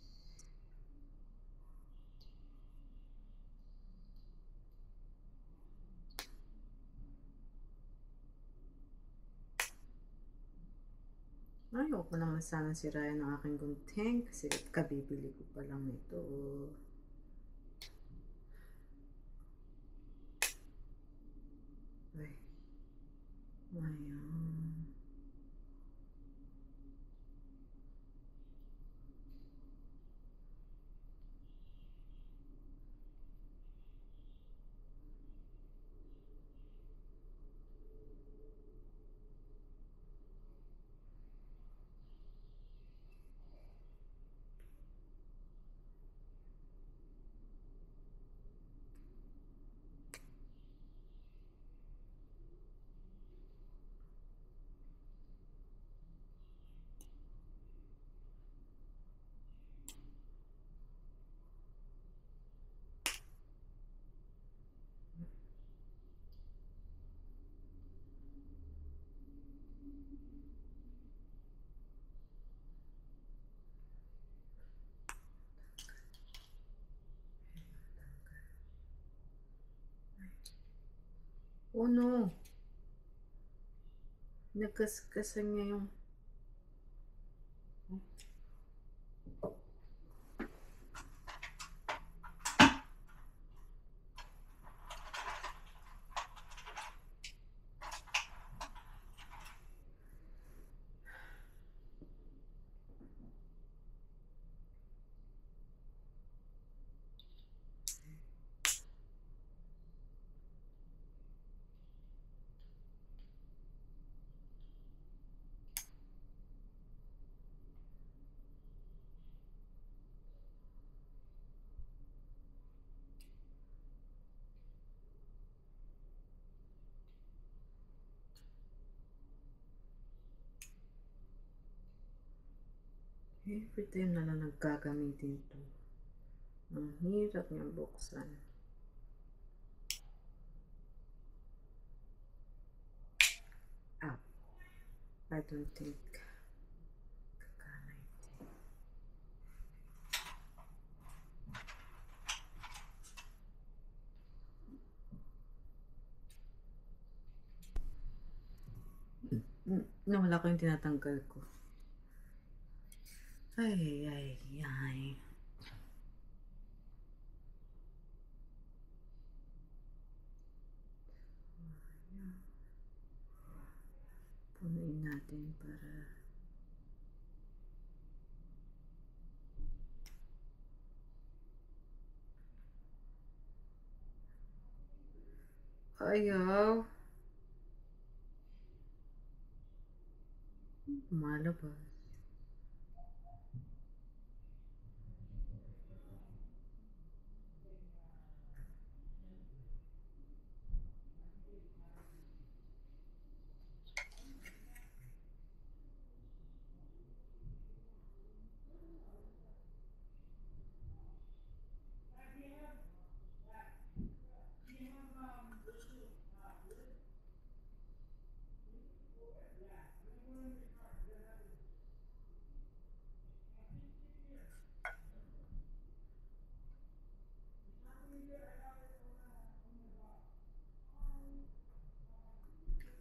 Ayoko naman sana sirayan ang aking gunting kasi kabibili ko pa lang ito. Ay. Ayan. Oh no! Nagkaskasan niya yung... Every time na lang nagkagamitin ito. Ang hirap niyang buksan. Ah, I don't think kakana ito. Nawala ko yung tinatanggal ko. Ay, ay, ay. Punuin natin para ayaw. Lumalabas.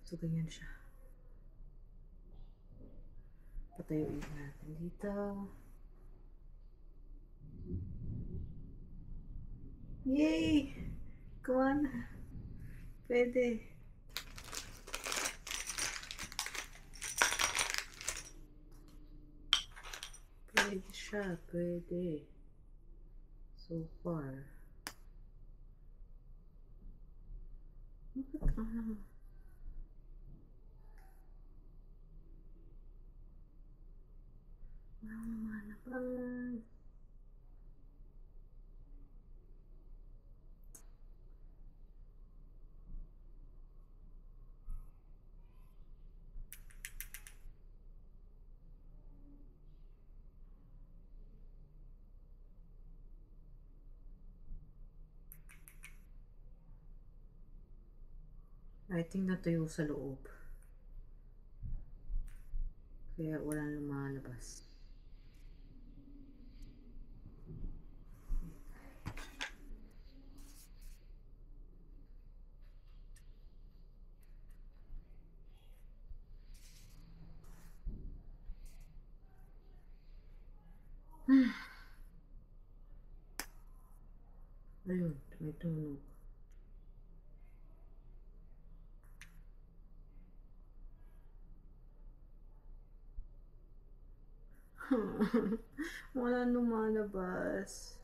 So, ganyan siya. Patayuin natin dito. Yay! Kuha na. Pwede. Pwede siya. Pwede. So far. Bakit walang lumalabas. I think natuyo sa loob. Kaya walang lumalabas. Ayun, may tunog. Walang lumalabas.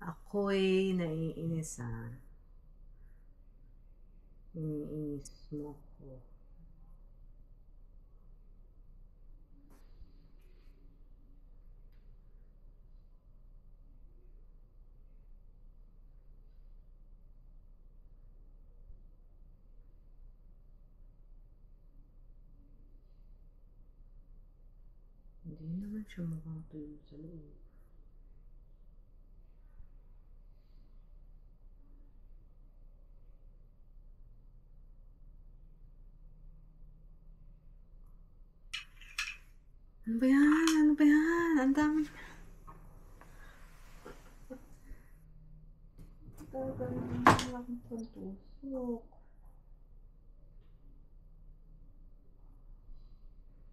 Ako'y naiinis Iniinis mo ko. Hindi naman siya mukhang tuyo sa loob. Ano ba yan? Ano ba yan? Ang dami. Talagang wala akong pantusok.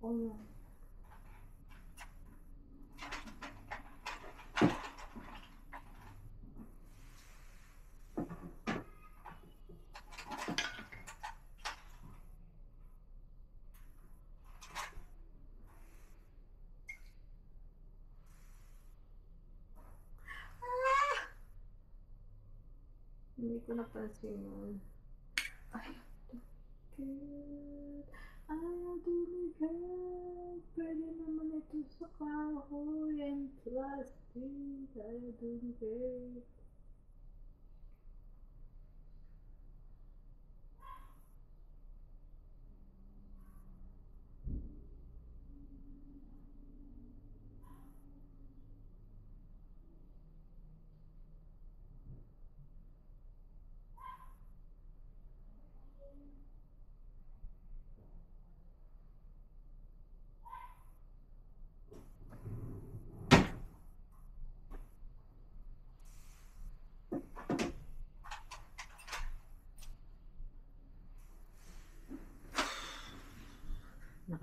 Oh. Hindi ko napansin yun. Ay, good. Ayaw dumigay. Pwede naman ito sa kahoy and plastic. Ayaw dumigay.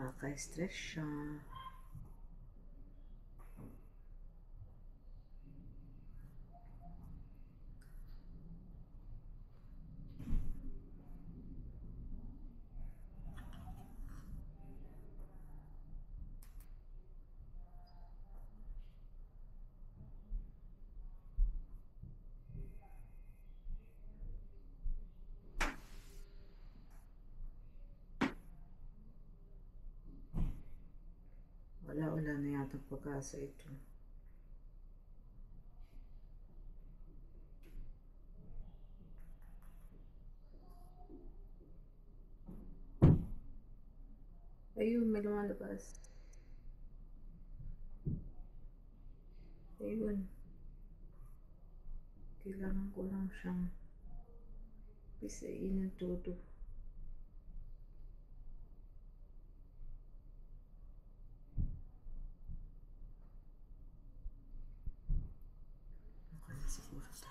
nakaka-stress siya. Wala na yata pag-asa ito. Ayun, may lumalabas. Ayun. Kailangan ko lang siyang pisain ng todo. Okay na siguro ito.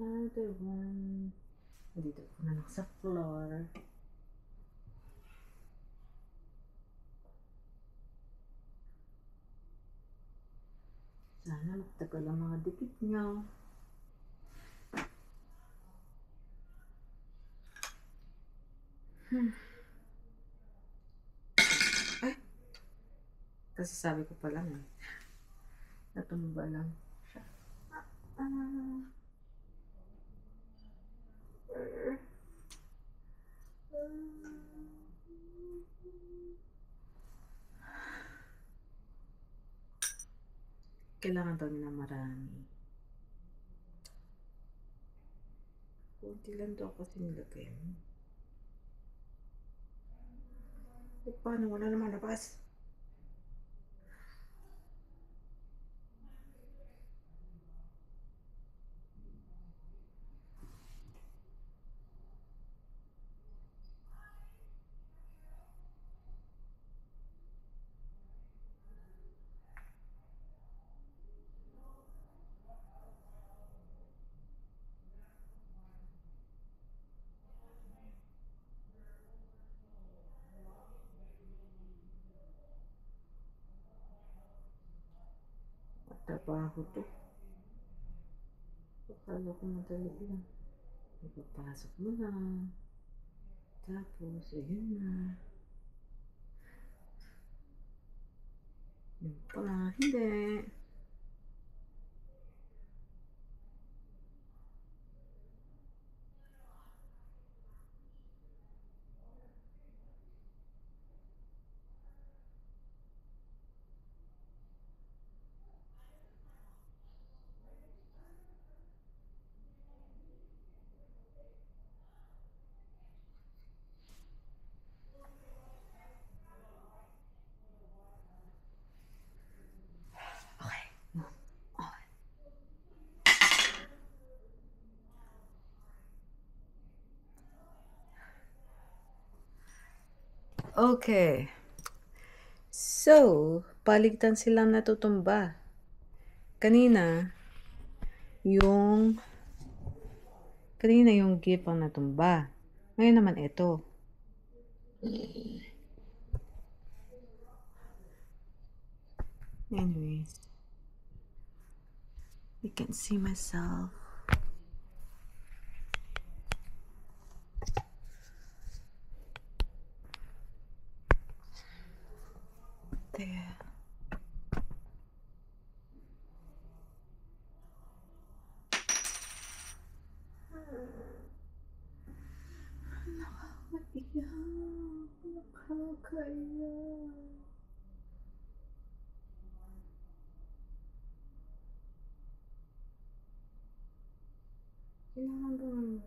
Another one. Dito ko na lang sa floor. Sana magtagal ang mga dikit niya. Ay! Kasi sabi ko pa lang eh. Natumba lang siya. Kailangan daw nila marami. Kunti lang daw kasi nilagay mo. Eh, paano? Wala naman labas. Trabaho to. Akala ko madali lang. Ipapasok mo lang. Tapos, ayun na. Yung pala, hindi. Okay. So, paligtan silang natutumba. Kanina yung gift ang natumba. Ngayon naman ito. Anyways, I can see myself. There. Nakakaya. Kailangan bang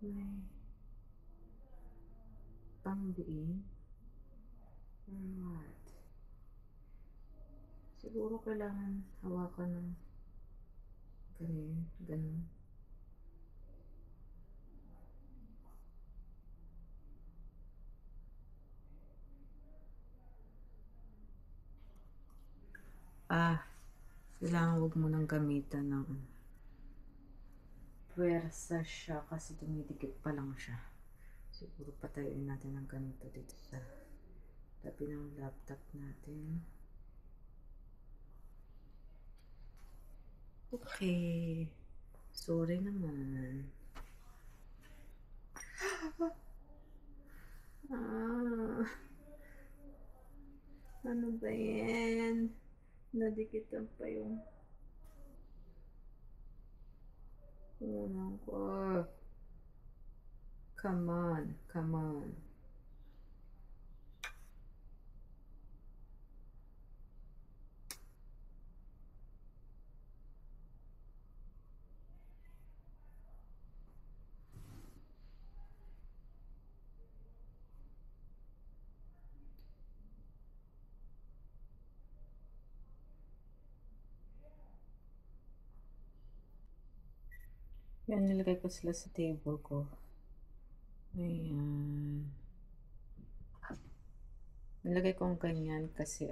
may pangbiin? Or what? Siguro kailangan hawakan ng ganun. Kailangan huwag mo nang gamitan ng puwersa siya kasi dumidikit pa lang siya. Siguro patayuin natin ng ganito dito sa tabi ng laptop natin. Okay. Sorry naman. Ano ba yan? Nadikitan pa yung unang ko. Come on. Yan, nilagay ko sila sa table ko. Ayan. Nilagay ko ang ganyan kasi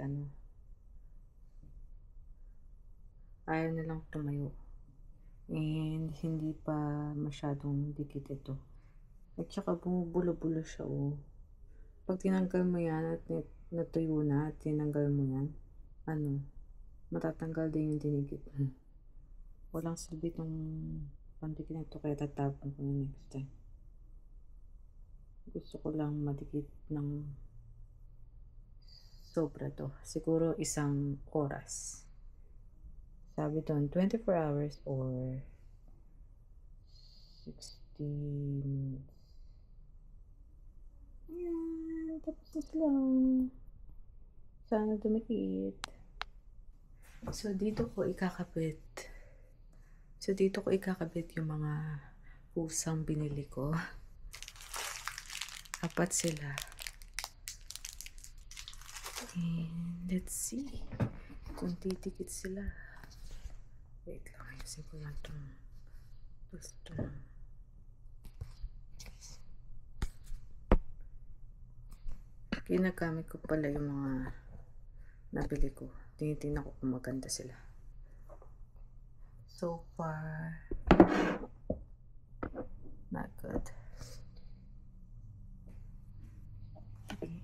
ayaw nilang tumayo. And hindi pa masyadong dikit ito. At saka bumubulo-bulo siya, oh. Pag tinanggal mo yan at natuyo na at tinanggal mo yan, matatanggal din yung dinigit. Walang silbi itong pandikit na ito, kaya tatapon ko na next time. Gusto ko lang madikit ng sobra to. Siguro 1 oras. Sabi doon, 24 hours or 60 minutes. Ayan, tapos lang. Sana dumikit. So, dito ko ikakabit yung mga pusang binili ko. 4 sila. And let's see kung titikit sila. Wait lang, ayusin ko lang itong gusto. Ginagamit ko pala yung mga nabili ko. Tinitingnan ko kung maganda sila. So far, not good. Okay.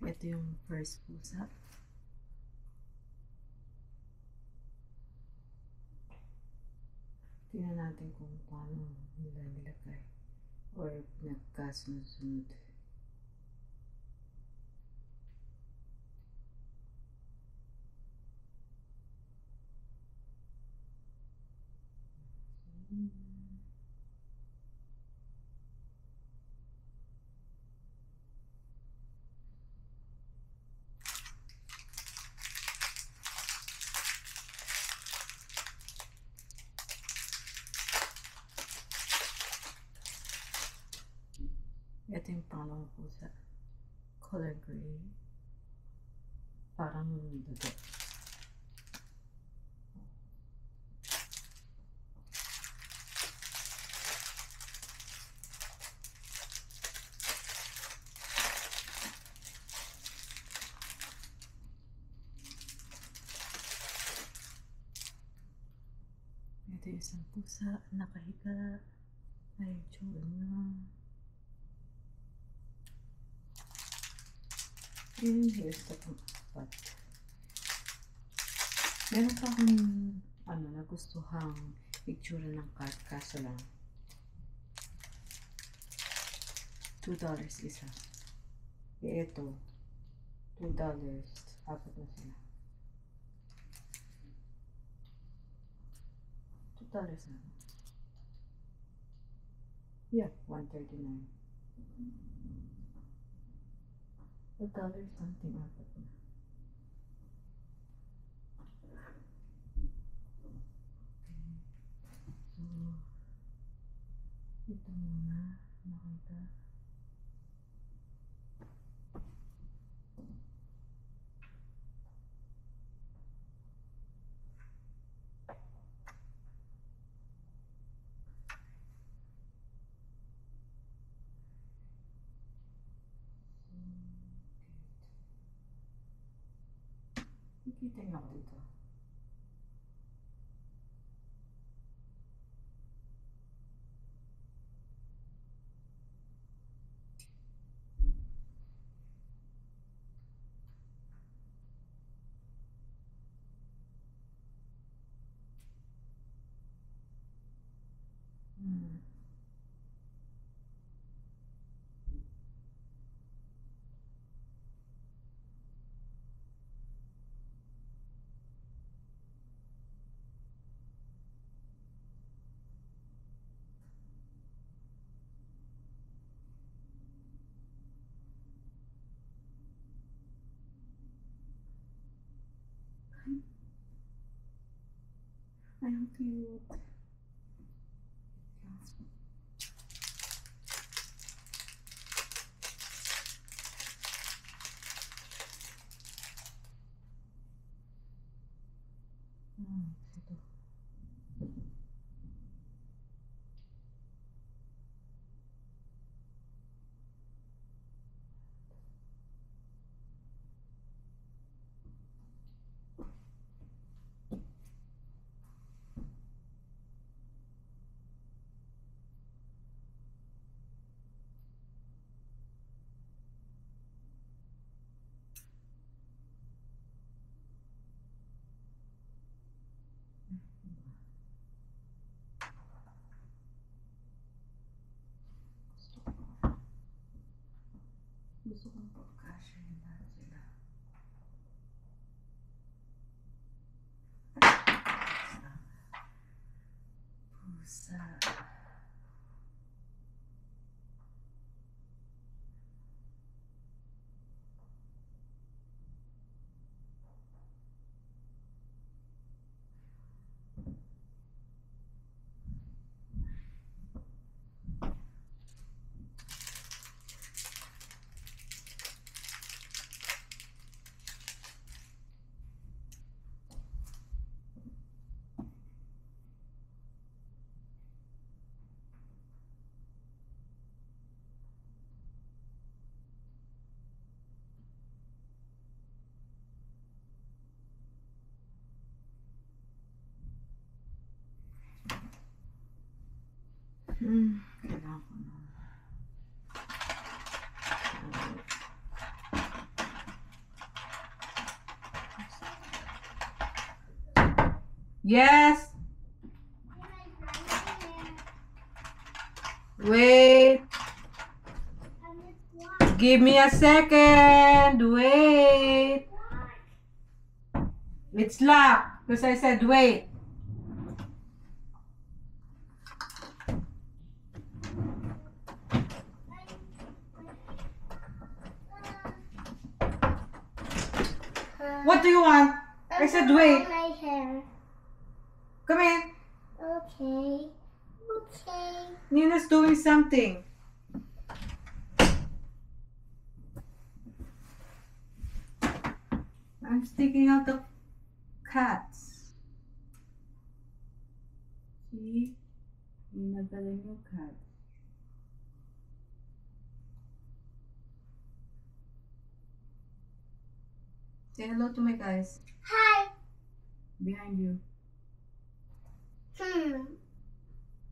Ito yung first pusa. Tingnan natin kung paano nila nilagay or nagkasunod-sunod. Ito yung pangalawang pusa. Color gray. Parang dugo. Ito yung isang pusa. Nakahiga. Ay, tsura na. And here's the pot. Meron pa akong nagustuhang itsura ng cat, kaso lang $2 isa. Ito $2. Apat na sila. $2 na. Yeah, $1.39. $1 something, apat na. So, ito muna, nakita. Nakita niyo ako dito. Ang cute. Ito. Gusto kong pagkasya yung lahat sila. Pusa. Kailangan ko na. Yes. Wait. Give me a second. Wait. It's locked because I said wait. What do you want? I said wait. My hair. Come here. Okay. Okay. Nina's doing something. I'm sticking out the cats. See? Ginagaling yung cat. Say hello to my guys. Hi. Behind you.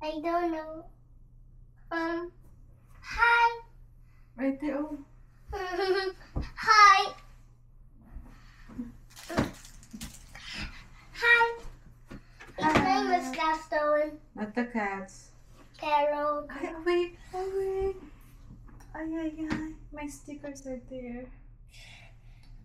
I don't know. Hi. Right there. Oh. Hi. Hi. His name is Gaston. Not the cats. Carol. Ay, away. Away. Ay, ay, ay. My stickers are there.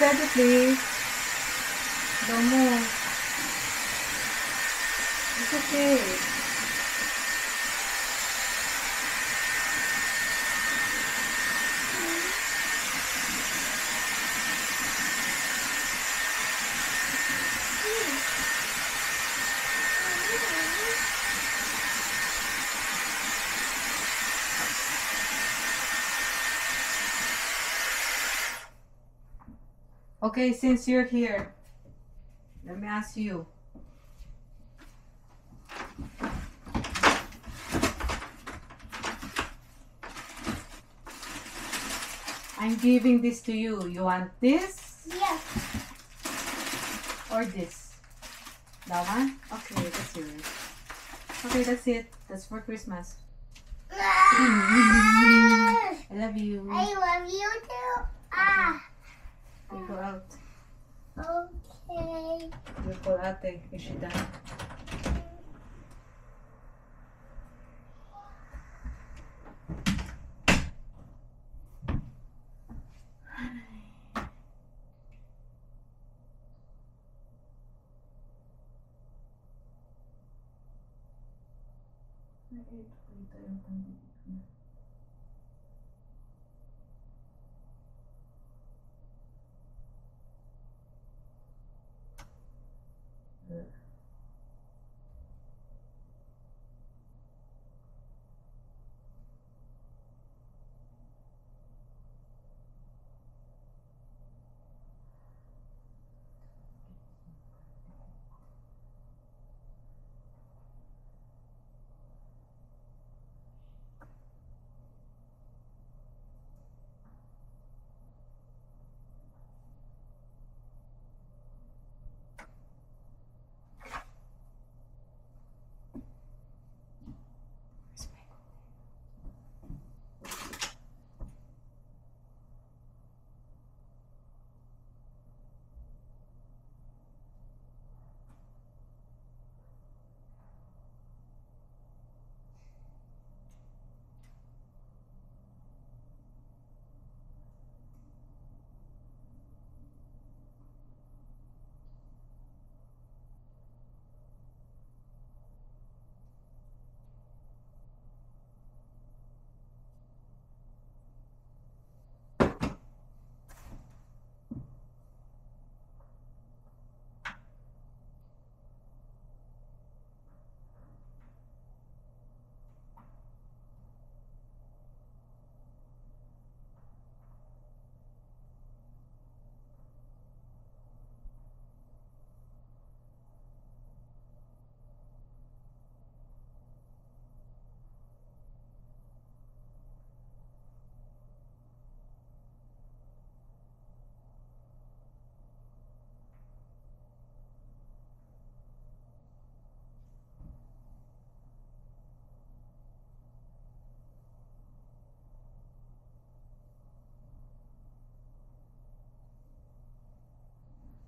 Steady, please. Daw mo. It's okay. Okay, since you're here, let me ask you. I'm giving this to you. You want this Yes. or this? That one? Okay, that's yours. Okay, that's it. That's for Christmas. I I love you. love you too. Ah. You go out. Okay. You call ate. Is she done?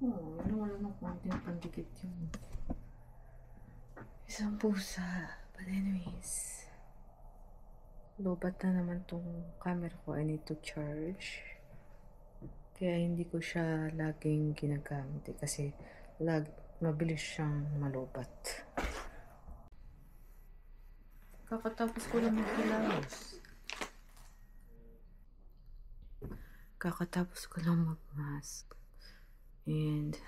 Oh, wala ng konting pandikit yung isang pusa. But anyways, lobat na naman tong camera ko. I need to charge. Kaya hindi ko siya laging ginagamit kasi mabilis siyang malobat. Kakatapos ko lang mag-blouse. Kakatapos ko lang mag-mask. And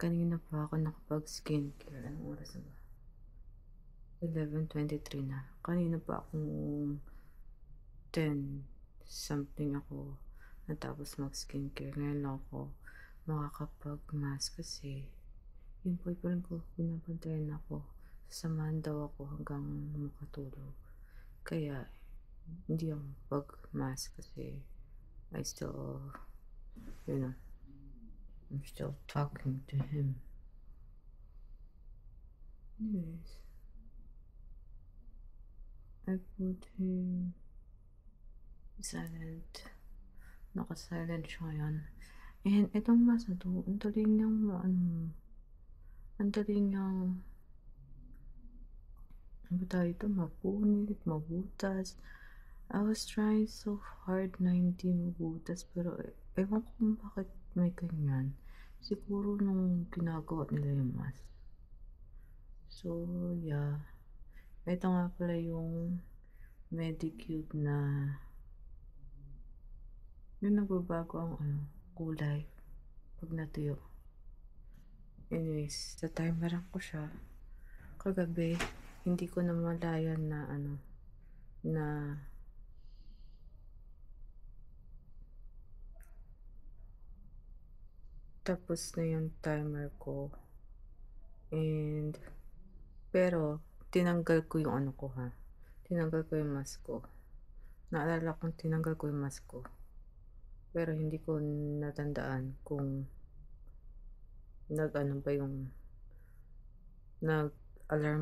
kanina pa ako nakapag-skincare. Anong oras na ba? 11:23 na. Kanina pa akong 10 something ako natapos mag-skincare. Ngayon lang ako makakapag-mask kasi yung boyfriend ko, pinapantayan ako. Sasamahan daw ako hanggang makatulog. Kaya hindi ako pag-mask kasi I still, I'm still talking to him. Anyways, I put him silent. Naka-silent siya ngayon. And itong mask na to, ang dali niyang mapunit, mabutas. I was trying so hard na hindi mabutas, pero ewan ko bakit may ganyan. Siguro nung ginagawa nila yung mask. So, yeah. Ito nga pala yung Medicube na yung nagbabago ang kulay pag natuyo. Anyways, sa timeran ko siya. Kagabi, hindi ko namalayan na na tapos na yung timer ko. And pero tinanggal ko yung ko ha. Tinanggal ko yung mask ko. Naalala kong tinanggal ko yung mask ko. Pero hindi ko natandaan kung nag-alarm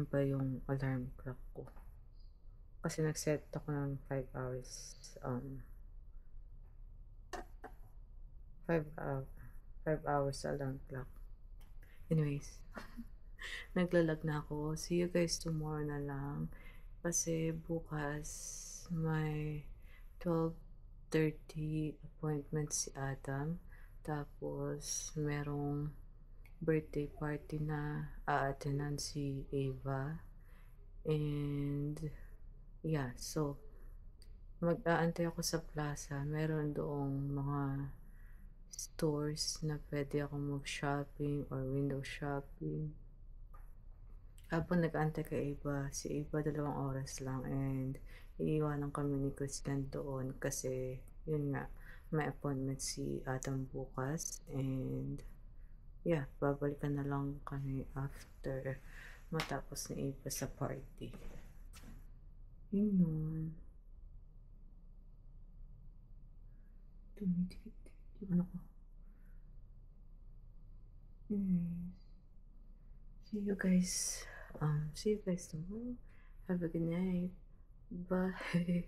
ba yung alarm clock ko. Kasi nag-set ako ng 5 hours 5 hours alarm clock. Anyways, naglalag na ako. See you guys tomorrow na lang. Kasi bukas may 12:30 appointment si Adam. Tapos merong birthday party na a-attendan si Ava. And yeah, so mag-aantay ako sa plaza. Meron doong mga stores na pwede ako mag-shopping or window shopping. Habang nag-aantay kay Ava, si Ava 2 oras lang and iiwanan kami ni Christian doon kasi yun nga, may appointment si Adam bukas and yeah, babalikan na lang kami after matapos ni Ava sa party. Yun. Tumitikit yung ko. Anyways, see you guys tomorrow. Have a good night. Bye.